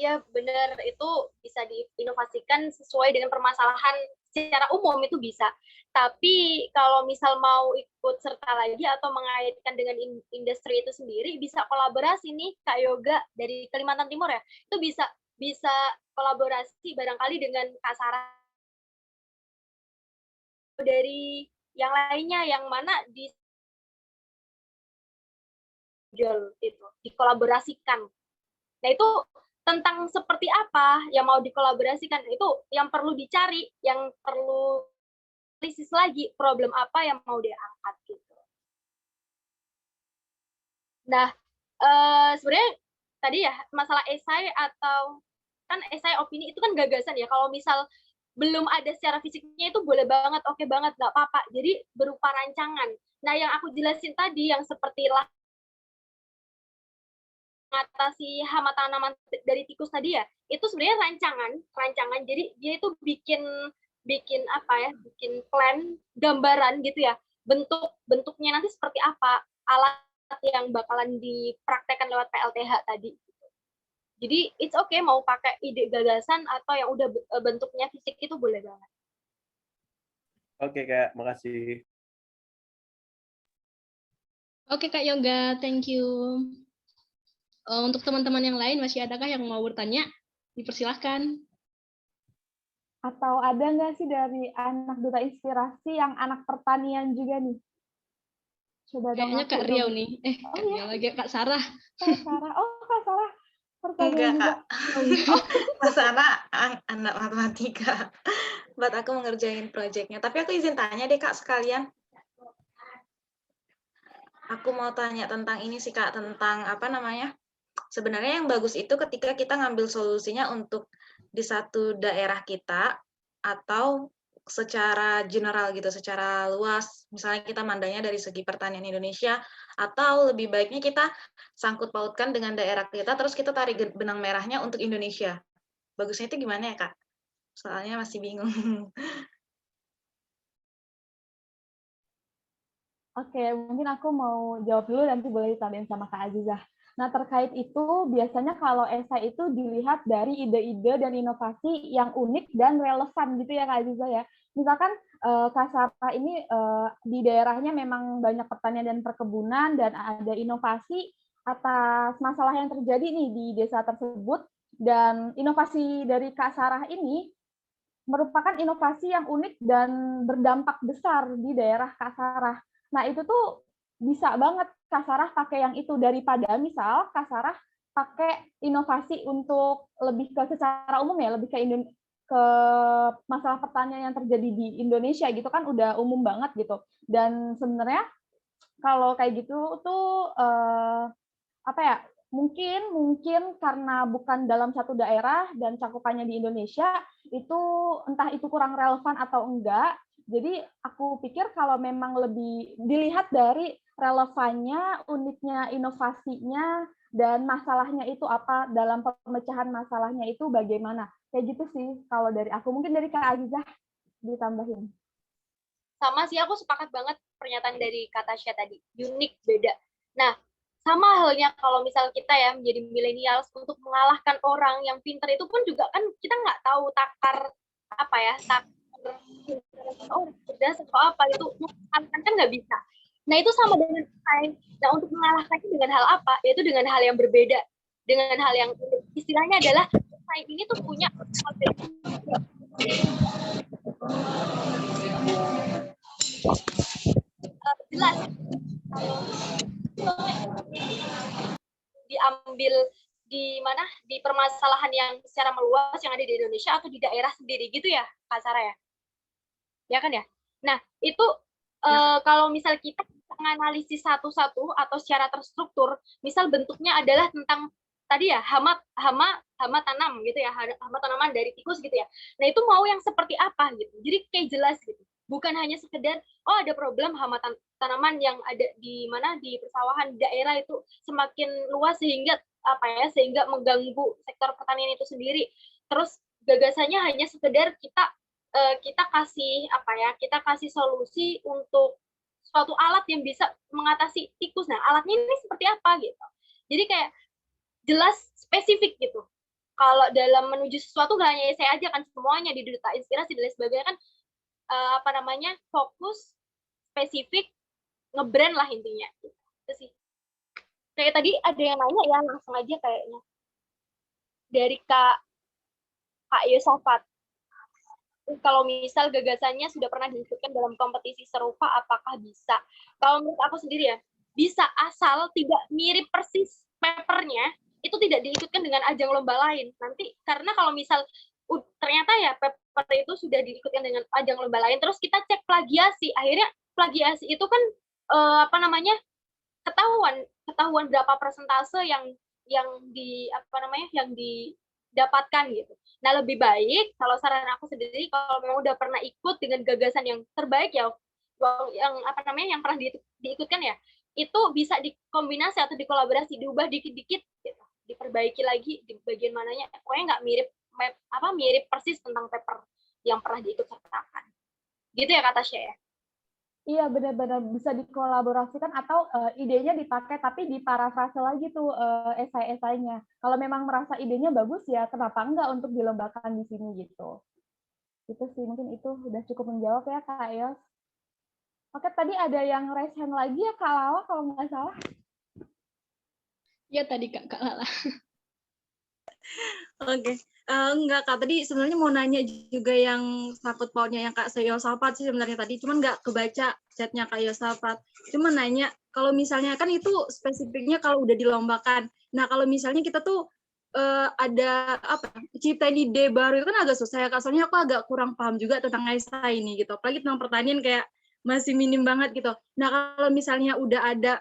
Iya benar, itu bisa diinovasikan sesuai dengan permasalahan secara umum itu bisa. Tapi kalau misal mau ikut serta lagi atau mengaitkan dengan industri itu sendiri, bisa kolaborasi nih Kak Yoga dari Kalimantan Timur ya. Itu bisa kolaborasi barangkali dengan Kak Sarah dari yang lainnya, yang mana di itu dikolaborasikan. Nah itu tentang seperti apa yang mau dikolaborasikan, itu yang perlu dicari, yang perlu analisis lagi problem apa yang mau diangkat gitu. Nah sebenarnya tadi ya masalah esai atau kan esai opini itu kan gagasan ya. Kalau misal belum ada secara fisiknya itu boleh banget, oke banget, nggak apa-apa. Jadi berupa rancangan. Nah yang aku jelasin tadi yang seperti mengatasi hama tanaman dari tikus tadi ya, itu sebenarnya rancangan. Jadi dia itu bikin apa ya, bikin plan, gambaran gitu ya, bentuknya nanti seperti apa, alat yang bakalan dipraktekkan lewat PLTH tadi. Jadi it's okay mau pakai ide gagasan atau yang udah bentuknya fisik itu boleh banget. Oke Kak, makasih. Oke Kak Yoga, thank you. Untuk teman-teman yang lain, masih adakah yang mau bertanya? Dipersilahkan. Atau ada nggak sih dari anak Duta Inspirasi yang anak pertanian juga nih? Coba dong. Kayaknya Kak Riau nih. Kak Riau lagi, Kak Sarah. Kak Sarah. Oh, Kak Sarah. Enggak, juga. Kak Sarah anak matematika. Buat aku mengerjain proyeknya. Tapi aku izin tanya deh Kak sekalian. Aku mau tanya tentang ini sih Kak, tentang apa namanya? Sebenarnya yang bagus itu ketika kita ngambil solusinya untuk di satu daerah kita atau secara general gitu, secara luas. Misalnya kita mandangnya dari segi pertanian Indonesia, atau lebih baiknya kita sangkut pautkan dengan daerah kita, terus kita tarik benang merahnya untuk Indonesia. Bagusnya itu gimana ya Kak? Soalnya masih bingung. Oke, mungkin aku mau jawab dulu, nanti boleh ditanyain sama Kak Azizah. Nah, terkait itu, biasanya kalau esai itu dilihat dari ide-ide dan inovasi yang unik dan relevan gitu ya Kak Azizah ya. Misalkan Kak Sarah ini di daerahnya memang banyak pertanian dan perkebunan, dan ada inovasi atas masalah yang terjadi nih di desa tersebut, dan inovasi dari Kak Sarah ini merupakan inovasi yang unik dan berdampak besar di daerah Kak Sarah. Nah, itu tuh bisa banget Kak Sarah pakai yang itu, daripada misal Kak Sarah pakai inovasi untuk lebih ke secara umum ya, lebih ke masalah pertanian yang terjadi di Indonesia gitu kan udah umum banget gitu. Dan sebenarnya kalau kayak gitu tuh apa ya? Mungkin karena bukan dalam satu daerah dan cakupannya di Indonesia, itu entah itu kurang relevan atau enggak. Jadi aku pikir kalau memang lebih dilihat dari relevannya, uniknya, inovasinya, dan masalahnya itu apa, dalam pemecahan masalahnya itu bagaimana. Kayak gitu sih kalau dari aku. Mungkin dari Kak Azizah ditambahin. Sama sih, aku sepakat banget pernyataan dari Kak Tasya tadi. Unik, beda. Nah, sama halnya kalau misal kita ya menjadi milenial, untuk mengalahkan orang yang pintar itu pun juga kan kita nggak tahu takar apa ya, cerdas atau apa itu kan nggak bisa. Nah itu sama dengan sains. Nah untuk mengalahkannya dengan hal apa? Yaitu dengan hal yang berbeda, dengan hal yang istilahnya adalah sains ini tuh punya jelas diambil di mana, di permasalahan yang secara meluas yang ada di Indonesia atau di daerah sendiri gitu ya Kak Sarah ya? ya kan ya? Nah, itu kalau misal kita menganalisis satu-satu atau secara terstruktur, misal bentuknya adalah tentang tadi ya hama tanam gitu ya, hama tanaman dari tikus gitu ya. Nah, itu mau yang seperti apa gitu. Jadi kayak jelas gitu. Bukan hanya sekedar oh ada problem hama tanaman yang ada di mana di persawahan daerah itu semakin luas sehingga sehingga mengganggu sektor pertanian itu sendiri. Terus gagasannya hanya sekedar kita kasih solusi untuk suatu alat yang bisa mengatasi tikus. Nah, alatnya ini seperti apa gitu. Jadi kayak jelas spesifik gitu. Kalau dalam menuju sesuatu gak hanya saya aja kan, semuanya di Duta Inspirasi dan lain sebagainya kan fokus spesifik ngebrand lah intinya. Itu sih. Kayak tadi ada yang nanya ya langsung aja kayaknya. Dari Kak Yosafat. Kalau misal gagasannya sudah pernah diikutkan dalam kompetisi serupa, apakah bisa? Kalau menurut aku sendiri ya, bisa asal tidak mirip persis papernya, itu tidak diikutkan dengan ajang lomba lain. Nanti, karena kalau misal ternyata ya paper itu sudah diikutkan dengan ajang lomba lain, terus kita cek plagiasi, akhirnya plagiasi itu kan ketahuan berapa persentase yang didapatkan gitu. Nah, lebih baik kalau saran aku sendiri kalau memang udah pernah ikut dengan gagasan yang terbaik ya yang pernah diikutkan ya, itu bisa dikombinasi atau dikolaborasi, diubah dikit-dikit gitu. Diperbaiki lagi di bagian mananya, pokoknya nggak mirip persis tentang paper yang pernah diikut sertakan. Gitu ya kata Tasya ya. Iya, benar-benar bisa dikolaborasikan atau idenya dipakai tapi diparafrase lagi tuh esai-esainya. Kalau memang merasa idenya bagus ya kenapa enggak untuk dilombakan di sini gitu. Itu sih, mungkin itu udah cukup menjawab ya Kak Yos. Oke, tadi ada yang raise hand lagi ya Kak Lala kalau nggak salah. Ya tadi Kak Lala. Oke. Enggak Kak, tadi sebenarnya mau nanya juga yang sangkut pautnya yang Kak Yosafat sih sebenarnya tadi, cuman nggak kebaca chatnya Kak Yosafat. Cuma nanya, kalau misalnya kan itu spesifiknya kalau udah dilombakan. Nah, kalau misalnya kita tuh ada ciptain ide baru itu kan agak susah ya Kak, soalnya aku agak kurang paham juga tentang esai ini gitu. Apalagi tentang pertanian kayak masih minim banget gitu. Nah, kalau misalnya udah ada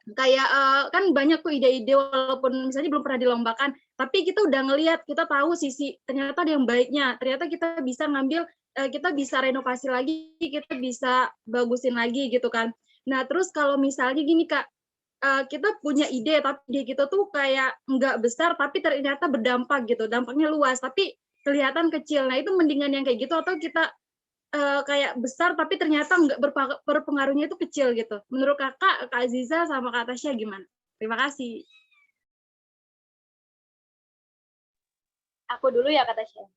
kayak kan banyak tuh ide-ide walaupun misalnya belum pernah dilombakan, tapi kita udah ngelihat, kita tahu sisi ternyata ada yang baiknya, ternyata kita bisa ngambil, kita bisa renovasi lagi, kita bisa bagusin lagi gitu kan. Nah terus kalau misalnya gini Kak, kita punya ide tapi ide kita tuh kayak nggak besar tapi ternyata berdampak gitu, dampaknya luas tapi kelihatan kecil. Nah itu mendingan yang kayak gitu atau kita kayak besar tapi ternyata nggak berpengaruhnya itu kecil gitu. Menurut Kak Aziza sama Kak Tasya gimana? Terima kasih. Aku dulu ya kata Tasya.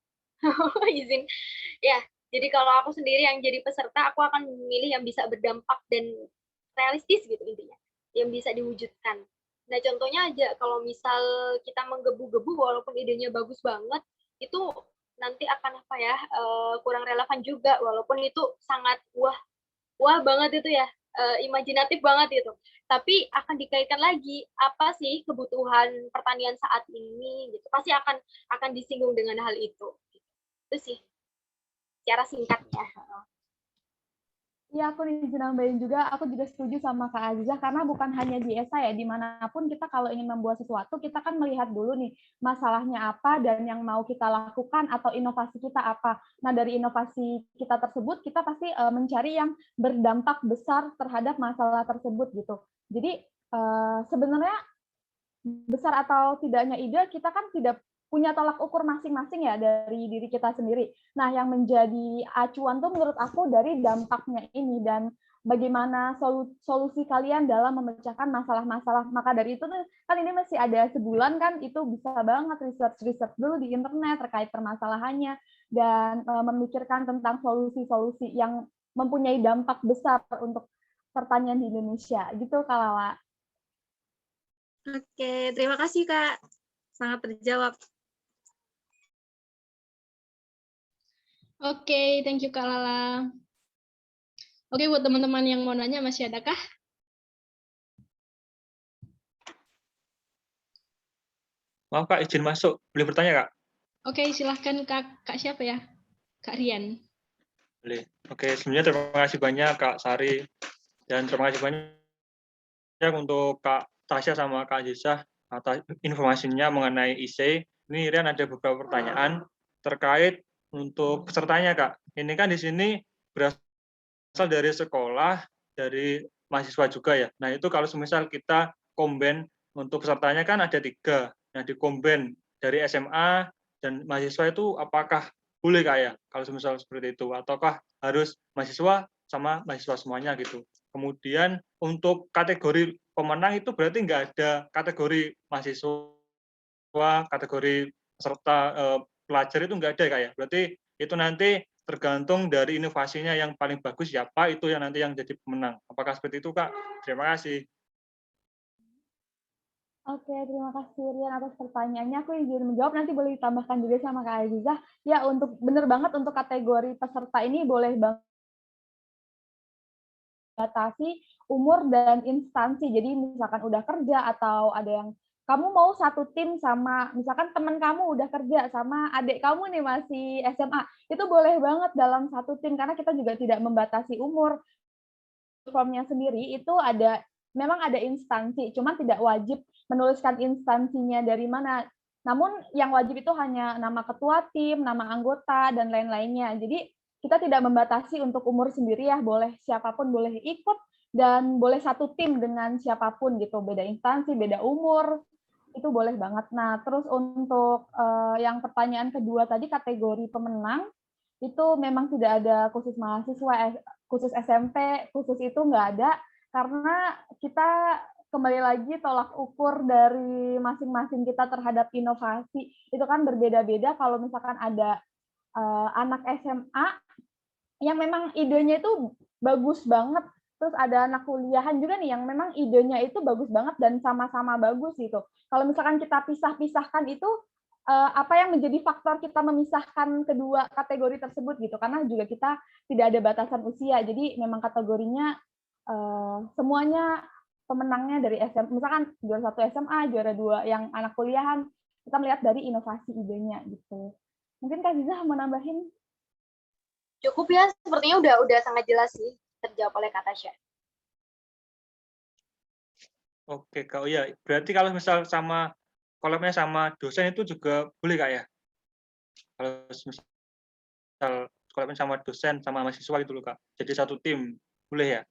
Izin. Ya, jadi kalau aku sendiri yang jadi peserta, aku akan memilih yang bisa berdampak dan realistis gitu intinya, yang bisa diwujudkan. Nah, contohnya aja kalau misal kita menggebu-gebu walaupun idenya bagus banget, itu nanti akan kurang relevan juga walaupun itu sangat wah banget itu ya, imajinatif banget itu. Tapi akan dikaitkan lagi apa sih kebutuhan pertanian saat ini gitu. Pasti akan disinggung dengan hal itu. Itu sih secara singkatnya. Iya, aku izin nambahin juga, aku juga setuju sama Kak Aziza, karena bukan hanya di esai ya, dimanapun kita kalau ingin membuat sesuatu, kita kan melihat dulu nih, masalahnya apa, dan yang mau kita lakukan, atau inovasi kita apa. Nah, dari inovasi kita tersebut, kita pasti mencari yang berdampak besar terhadap masalah tersebut, gitu. Jadi, sebenarnya, besar atau tidaknya ide, kita kan tidak punya tolak ukur masing-masing ya dari diri kita sendiri. Nah, yang menjadi acuan tuh menurut aku dari dampaknya ini dan bagaimana solusi kalian dalam memecahkan masalah-masalah. Maka dari itu kan ini masih ada sebulan kan, itu bisa banget research dulu di internet terkait permasalahannya dan memikirkan tentang solusi-solusi yang mempunyai dampak besar untuk pertanian di Indonesia. Gitu, Kak Lala. Oke, terima kasih Kak. Sangat terjawab. Oke, thank you Kak Lala. Oke, buat teman-teman yang mau nanya, masih adakah? Maaf Kak, izin masuk. Boleh bertanya Kak? Oke, silahkan Kak siapa ya? Kak Rian. Boleh. Oke, sebenarnya terima kasih banyak Kak Sari dan terima kasih banyak untuk Kak Tasya sama Kak Azizah atas informasinya mengenai IC. Ini Rian ada beberapa pertanyaan terkait untuk pesertanya Kak. Ini kan di sini berasal dari sekolah, dari mahasiswa juga ya. Nah itu kalau semisal kita combine untuk pesertanya kan ada 3. Nah di combine dari SMA dan mahasiswa itu apakah boleh Kak ya? Kalau semisal seperti itu, ataukah harus mahasiswa sama mahasiswa semuanya gitu. Kemudian untuk kategori pemenang itu berarti nggak ada kategori mahasiswa, kategori peserta pelajar itu nggak ada Kak ya? Berarti itu nanti tergantung dari inovasinya yang paling bagus siapa itu yang nanti yang jadi pemenang. Apakah seperti itu Kak? Terima kasih. Oke, terima kasih Rian atas pertanyaannya. Aku izin menjawab, nanti boleh ditambahkan juga sama Kak Azizah. Ya, benar banget untuk kategori peserta ini boleh banget batasi umur dan instansi. Jadi misalkan udah kerja atau ada yang kamu mau satu tim sama misalkan teman kamu udah kerja sama adik kamu nih masih SMA, itu boleh banget dalam satu tim karena kita juga tidak membatasi umur. Formnya sendiri itu memang ada instansi, cuman tidak wajib menuliskan instansinya dari mana. Namun yang wajib itu hanya nama ketua tim, nama anggota, dan lain-lainnya. Jadi kita tidak membatasi untuk umur sendiri ya, boleh siapapun boleh ikut, dan boleh satu tim dengan siapapun gitu, beda instansi, beda umur, itu boleh banget. Nah, terus untuk yang pertanyaan kedua tadi, kategori pemenang, itu memang tidak ada khusus mahasiswa, khusus SMP, khusus itu nggak ada, karena kita kembali lagi tolak ukur dari masing-masing kita terhadap inovasi itu kan berbeda-beda. Kalau misalkan ada anak SMA yang memang idenya itu bagus banget, terus ada anak kuliahan juga nih yang memang idenya itu bagus banget dan sama-sama bagus gitu. Kalau misalkan kita pisah-pisahkan itu apa yang menjadi faktor kita memisahkan kedua kategori tersebut gitu, karena juga kita tidak ada batasan usia, jadi memang kategorinya semuanya pemenangnya dari SMA, misalkan juara 1 SMA, juara 2 yang anak kuliahan, kita melihat dari inovasi idenya gitu. Mungkin Kak Ziza mau nambahin? Cukup ya, sepertinya udah sangat jelas sih terjawab oleh Kak Tasya. Oke Kak, iya. Berarti kalau misal sama kolabnya sama dosen itu juga boleh Kak ya? Kalau misal kolabnya sama dosen sama mahasiswa gitu loh Kak. Jadi satu tim, boleh ya?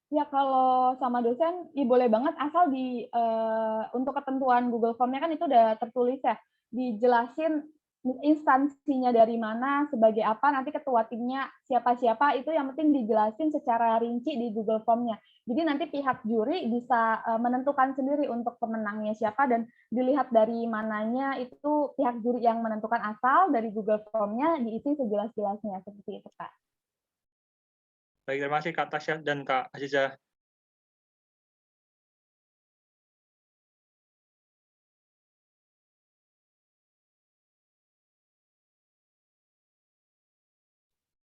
Ya kalau sama dosen, ya boleh banget asal untuk ketentuan Google Form-nya kan itu udah tertulis ya, dijelasin instansinya dari mana, sebagai apa, nanti ketua timnya siapa-siapa, itu yang penting dijelasin secara rinci di Google Form-nya. Jadi nanti pihak juri bisa menentukan sendiri untuk pemenangnya siapa, dan dilihat dari mananya itu pihak juri yang menentukan, asal dari Google Form-nya diisi sejelas-jelasnya, seperti itu Kak. Baik, terima kasih Kak Tasya dan Kak Azizah.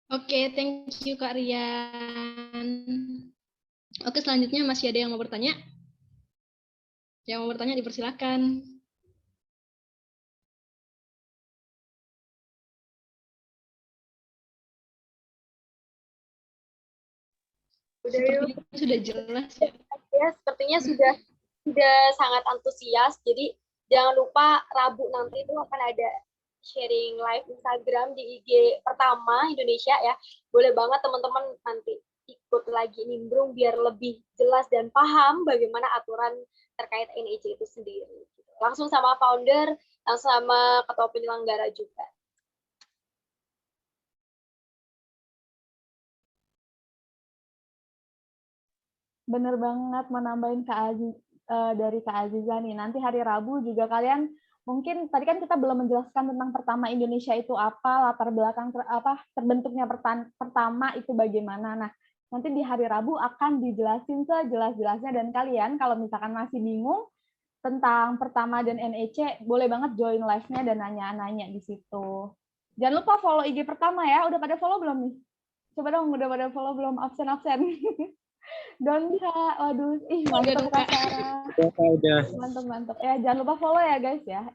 Oke, thank you Kak Rian. Oke, selanjutnya masih ada yang mau bertanya? Yang mau bertanya dipersilakan. Sepertinya sudah jelas ya. Ya, sepertinya sudah sangat antusias. Jadi jangan lupa Rabu nanti itu akan ada sharing live Instagram di IG pertama Indonesia ya. Boleh banget teman-teman nanti ikut lagi nimbrung biar lebih jelas dan paham bagaimana aturan terkait NEC itu sendiri. Langsung sama founder, langsung sama ketua penyelenggara juga. Bener banget, menambahin dari Kak Aziza nih. Nanti hari Rabu juga kalian mungkin tadi kan kita belum menjelaskan tentang pertama Indonesia itu apa, latar belakang terbentuknya pertama itu bagaimana. Nah, nanti di hari Rabu akan dijelasin sejelas-jelasnya, dan kalian kalau misalkan masih bingung tentang pertama dan NEC, boleh banget join live-nya dan nanya-nanya di situ. Jangan lupa follow IG pertama ya. Udah pada follow belum nih? Coba dong, udah pada follow belum? Absen-absen. Donca, waduh, mantap Kak Sarah. Udah. Mantap. Ya, jangan lupa follow ya guys ya.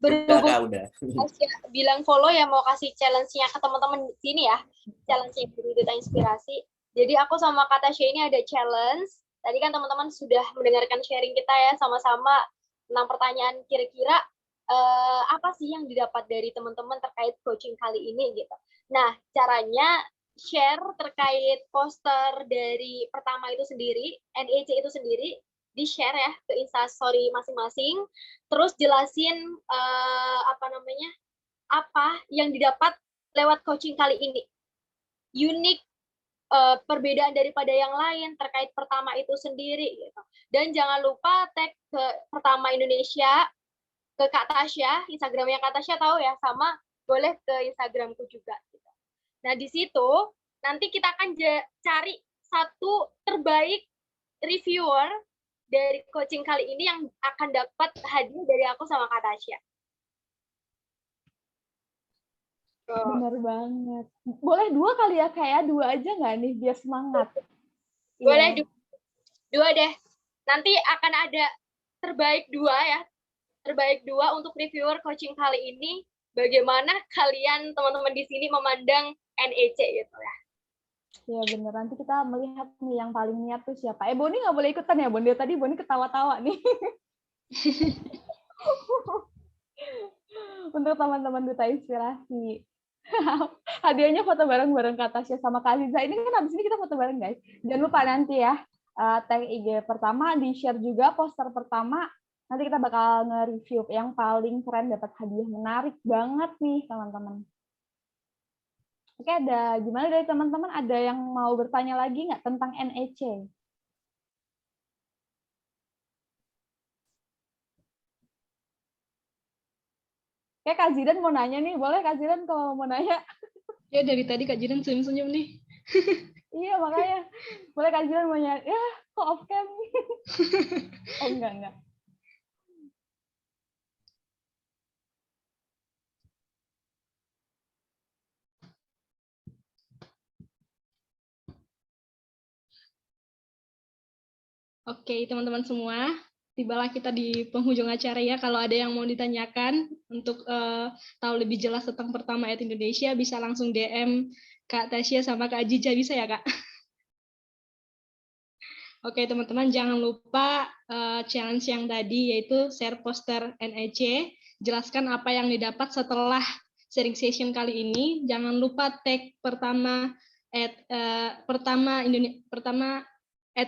Berhubung Kak, udah. Tasya bilang follow ya, mau kasih challenge-nya ke teman-teman di sini ya. Challenge-nya dari Duta Inspirasi. Jadi aku sama Kak Tasya ini ada challenge. Tadi kan teman-teman sudah mendengarkan sharing kita ya sama-sama tentang pertanyaan kira-kira apa sih yang didapat dari teman-teman terkait coaching kali ini gitu. Nah, caranya share terkait poster dari pertama itu sendiri, NEC itu sendiri, di-share ya ke Instastory masing-masing, terus jelasin apa yang didapat lewat coaching kali ini. Unik, perbedaan daripada yang lain terkait pertama itu sendiri gitu. Dan jangan lupa tag ke Pertama Indonesia, ke Kak Tasya, Instagramnya Kak Tasya tahu ya, sama boleh ke Instagramku juga gitu. Nah, di situ nanti kita akan cari satu terbaik reviewer dari coaching kali ini yang akan dapat hadiah dari aku sama Kak Tasya. Bener banget. Boleh 2 kali ya, kayak 2 aja nggak nih, biar semangat? Boleh Iya. 2 deh. Nanti akan ada terbaik 2 ya. Terbaik 2 untuk reviewer coaching kali ini. Bagaimana kalian teman-teman di sini memandang NEC gitu ya. Ya bener, nanti kita melihat nih yang paling niat tuh siapa. Boni nggak boleh ikutan ya, Boni? Tadi Boni ketawa-tawa nih. Untuk teman-teman Duta Inspirasi. Hadiahnya foto bareng-bareng Kak Tasya sama Kak Aziza. Ini kan habis ini kita foto bareng, guys. Jangan lupa nanti ya, tag IG pertama, di-share juga poster pertama. Nanti kita bakal nge-review yang paling keren, dapat hadiah menarik banget nih, teman-teman. Oke, gimana dari teman-teman? Ada yang mau bertanya lagi nggak tentang NEC? Oke, Kak Zidan mau nanya nih. Boleh Kak Zidan kalau mau nanya? Ya dari tadi Kak Jidan senyum-senyum nih. Iya, makanya. Boleh Kak Zidan mau nanya. Ya, kok off cam? Oh, enggak. Oke, teman-teman semua, tibalah kita di penghujung acara ya. Kalau ada yang mau ditanyakan untuk tahu lebih jelas tentang Pertama Ed Indonesia, bisa langsung DM Kak Tasya sama Kak Ajiza, bisa ya Kak? Oke, teman-teman, jangan lupa challenge yang tadi, yaitu share poster NEC, jelaskan apa yang didapat setelah sharing session kali ini. Jangan lupa tag Pertama Ed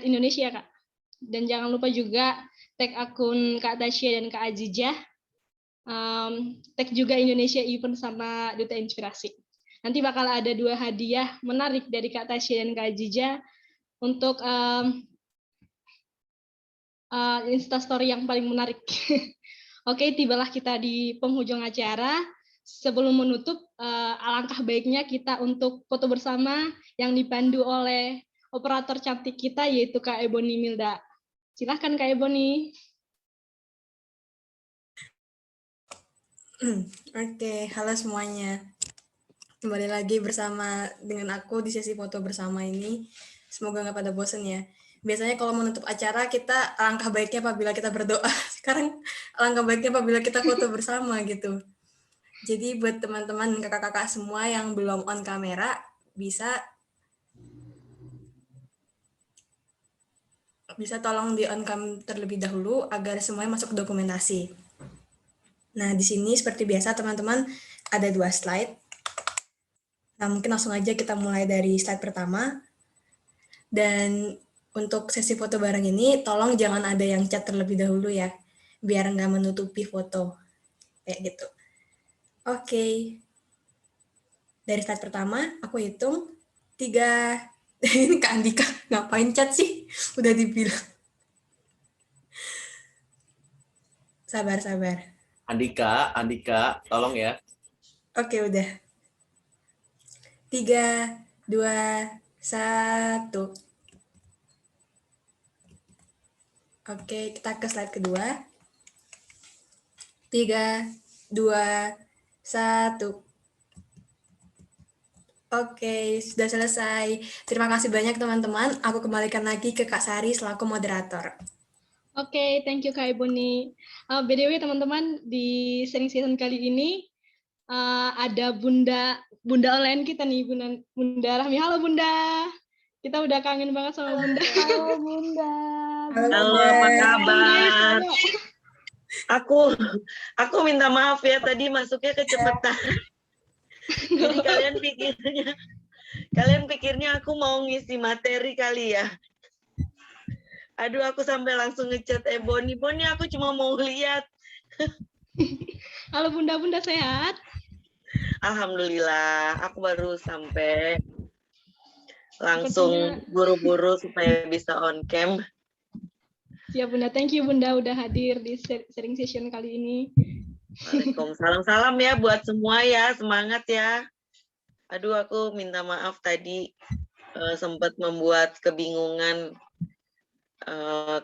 Indonesia, Kak. Dan jangan lupa juga tag akun Kak Tasya dan Kak Aziza. Tag juga Indonesia Event sama Duta Inspirasi. Nanti bakal ada 2 hadiah menarik dari Kak Tasya dan Kak Aziza untuk Instastory yang paling menarik. Oke, tibalah kita di penghujung acara. Sebelum menutup, alangkah baiknya kita untuk foto bersama yang dipandu oleh operator cantik kita, yaitu Kak Ebony Milda. Silahkan Kak Ebony. Oke, halo semuanya. Kembali lagi bersama dengan aku di sesi foto bersama ini. Semoga nggak pada bosen ya. Biasanya kalau menutup acara kita alangkah baiknya apabila kita berdoa. Sekarang alangkah baiknya apabila kita foto bersama gitu. Jadi buat teman-teman kakak-kakak semua yang belum on kamera bisa tolong di on cam terlebih dahulu agar semuanya masuk ke dokumentasi. Nah, di sini seperti biasa teman-teman ada 2 slide. Nah, mungkin langsung aja kita mulai dari slide pertama. Dan untuk sesi foto bareng ini, tolong jangan ada yang chat terlebih dahulu ya, biar nggak menutupi foto. Kayak gitu. Oke. Dari slide pertama, aku hitung 3. Ini Kak Andika, ngapain chat sih? Udah dibilang. Sabar. Andika, tolong ya. Oke, udah. 3, 2, 1. Oke, kita ke slide kedua. 3, 2, 1. Oke, sudah selesai. Terima kasih banyak teman-teman. Aku kembalikan lagi ke Kak Sari selaku moderator. Oke, thank you Kak Ebony. BTW teman-teman, di sharing session kali ini ada Bunda online kita nih, Bunda Rahmi. Halo Bunda. Kita udah kangen banget sama Bunda. Halo Bunda. Halo, apa kabar? Aku minta maaf ya tadi masuknya kecepatan. Jadi kalian pikirnya aku mau ngisi materi kali ya. Aduh, aku sampai langsung ngechat Ebony. Boni, aku cuma mau lihat. Halo Bunda, Bunda sehat? Alhamdulillah, aku baru sampai. Langsung buru-buru supaya bisa on cam. Siap Bunda, thank you Bunda udah hadir di sharing session kali ini. Waalaikumsalam, salam ya buat semua ya, semangat ya. Aduh, aku minta maaf tadi sempat membuat kebingungan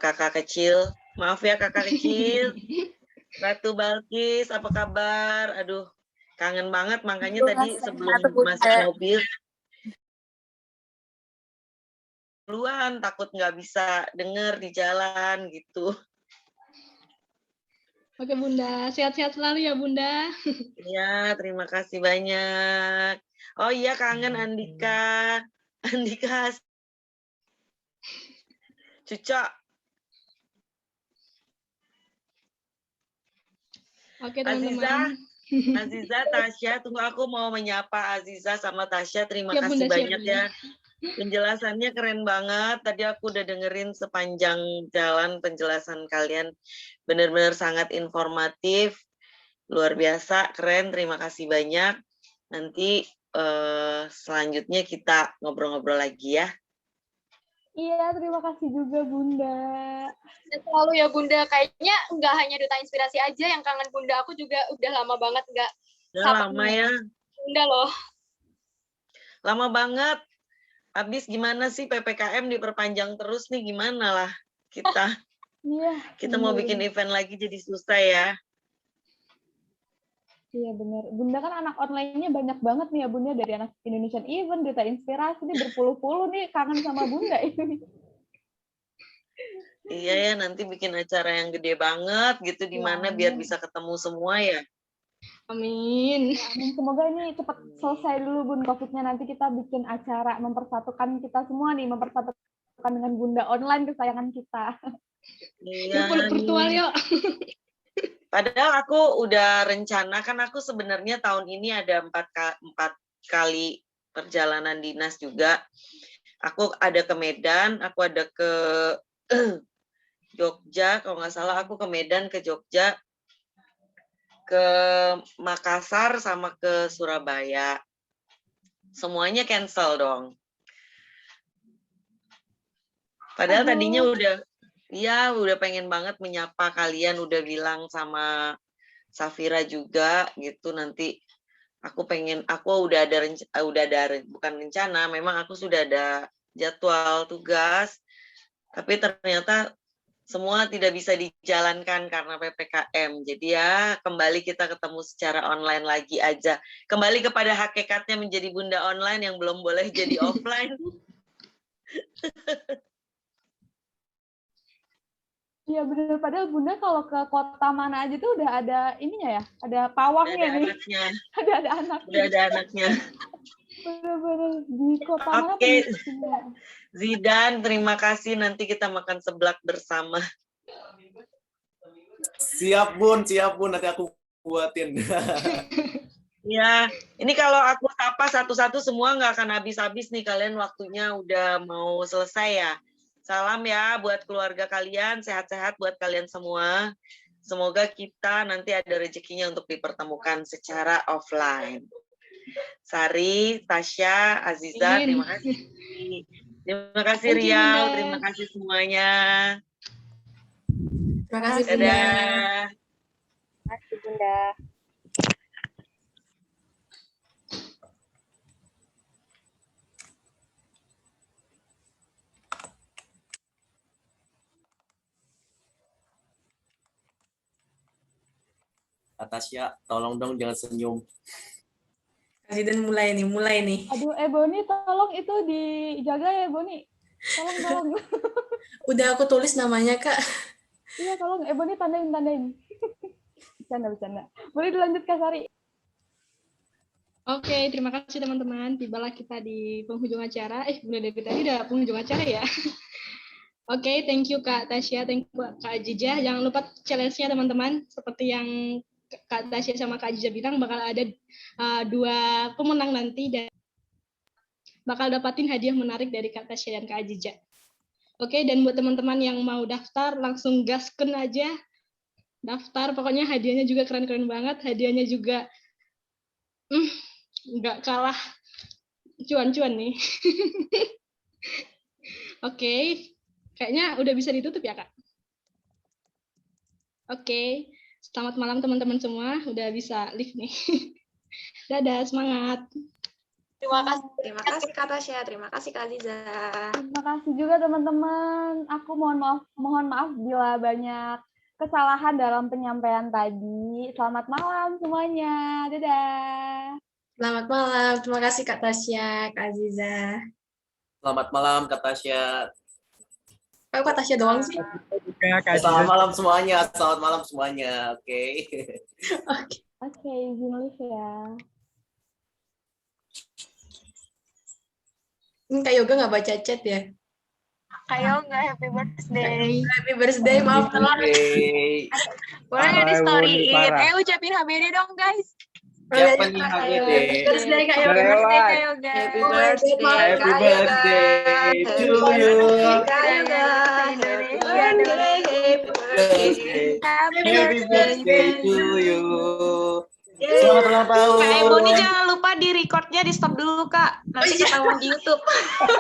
kakak kecil. Maaf ya kakak kecil. Ratu Balkis, apa kabar? Aduh, kangen banget, makanya tadi sebelum masuk mobil duluan, takut nggak bisa denger di jalan gitu. Oke Bunda, sehat-sehat selalu ya Bunda. Ya, terima kasih banyak. Oh iya, kangen Andika. Andika. Cucok. Oke teman-teman. Aziza, Tasya, tunggu aku mau menyapa Aziza sama Tasya. Terima kasih Bunda, banyak Bunda. ya. Penjelasannya keren banget. Tadi aku udah dengerin sepanjang jalan penjelasan kalian. Benar-benar sangat informatif. Luar biasa, keren. Terima kasih banyak. Nanti selanjutnya kita ngobrol-ngobrol lagi ya. Iya, terima kasih juga Bunda. Selalu ya Bunda, kayaknya nggak hanya Duta Inspirasi aja yang kangen Bunda, aku juga udah lama banget nggak Lama ya. Bunda loh. Lama banget. Habis gimana sih PPKM diperpanjang terus nih, gimana lah kita. Iya. Kita mau bikin event lagi jadi susah ya. Iya benar. Bunda kan anak online-nya banyak banget nih ya Bunda, dari anak Indonesian Event, Duta Inspirasi, nih berpuluh-puluh nih kangen sama Bunda ini. Iya ya, nanti bikin acara yang gede banget gitu di mana biar bisa ketemu semua ya. Amin. Ya, amin. Semoga ini cepat selesai dulu Bun COVID-nya, nanti kita bikin acara mempersatukan kita semua nih, mempersatukan dengan Bunda online kesayangan kita. Iya. Virtual yuk. Padahal aku udah rencana, kan aku sebenarnya tahun ini ada 4 kali perjalanan dinas juga. Aku ada ke Medan, aku ada ke Jogja, kalau nggak salah aku ke Medan, ke Jogja, ke Makassar, sama ke Surabaya. Semuanya cancel dong. Padahal tadinya udah pengen banget menyapa kalian, udah bilang sama Safira juga gitu, nanti aku udah ada bukan rencana, memang aku sudah ada jadwal tugas, tapi ternyata semua tidak bisa dijalankan karena PPKM. Jadi ya kembali kita ketemu secara online lagi aja. Kembali kepada hakikatnya menjadi Bunda online yang belum boleh jadi offline. Iya benar, padahal Bunda kalau ke kota mana aja tuh udah ada ininya ya, ada pawangnya nih. Ada anaknya. Udah ada anaknya. Benar-benar di kota mana. Oke. Zidan, terima kasih. Nanti kita makan seblak bersama. Siap Bun. Nanti aku buatin. Ya, ini kalau aku sapa satu-satu semua nggak akan habis-habis nih. Kalian waktunya udah mau selesai ya. Salam ya buat keluarga kalian, sehat-sehat buat kalian semua. Semoga kita nanti ada rezekinya untuk dipertemukan secara offline. Sari, Tasya, Aziza, terima kasih. Terima kasih Riau, terima kasih semuanya. Terima kasih Bunda. Dadah. Terima kasih Bunda. Tasya, tolong dong jangan senyum. Presiden mulai nih. Aduh, Boni, tolong itu dijaga ya Boni. Tolong. Udah aku tulis namanya Kak. Iya, tolong Ebony tandain. Bercanda. Boleh dilanjut Kak Sari? Oke, terima kasih teman-teman. Tibalah kita di penghujung acara. Mulai dari tadi udah penghujung acara ya. Oke, thank you Kak Tasya, thank you Kak Ajijah. Jangan lupa challenge-nya teman-teman. Seperti yang Kak Tasya sama Kak Ajijah bilang, bakal ada 2 pemenang nanti dan bakal dapatin hadiah menarik dari Kak Tasya dan Kak Ajijah. Oke, dan buat teman-teman yang mau daftar, langsung gasken aja. Daftar, pokoknya hadiahnya juga keren-keren banget. Hadiahnya juga nggak kalah cuan-cuan nih. Oke, kayaknya udah bisa ditutup ya, Kak? Oke, selamat malam teman-teman semua. Udah bisa live nih. Dadah, semangat. Terima kasih Kak Tasya, terima kasih Kak Aziza. Terima kasih juga teman-teman. Aku mohon maaf bila banyak kesalahan dalam penyampaian tadi. Selamat malam semuanya. Dadah. Selamat malam. Terima kasih Kak Tasya, Kak Aziza. Selamat malam Kak Tasya. Kok Kak Tasya doang sih? Selamat malam semuanya. Selamat malam semuanya. Oke. Oke, izin live ya. Kak Yoga nggak baca chat ya? Kak Yoga, happy birthday. Happy birthday, maaf telat. Boleh nggak di storyin? Ucapin HBD dong guys. Siapa nih HBD? Happy birthday Kak Yoga. Kak Yoga. Happy birthday Happy birthday to you. Kak Yoga. Happy birthday to you. Selamat ulang tahun. Kak Ebony jangan lupa di recordnya di stop dulu Kak. Nanti ketahuan di YouTube.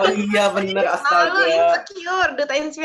Oh iya bener, Malu astaga. insecure, duta inspirasi.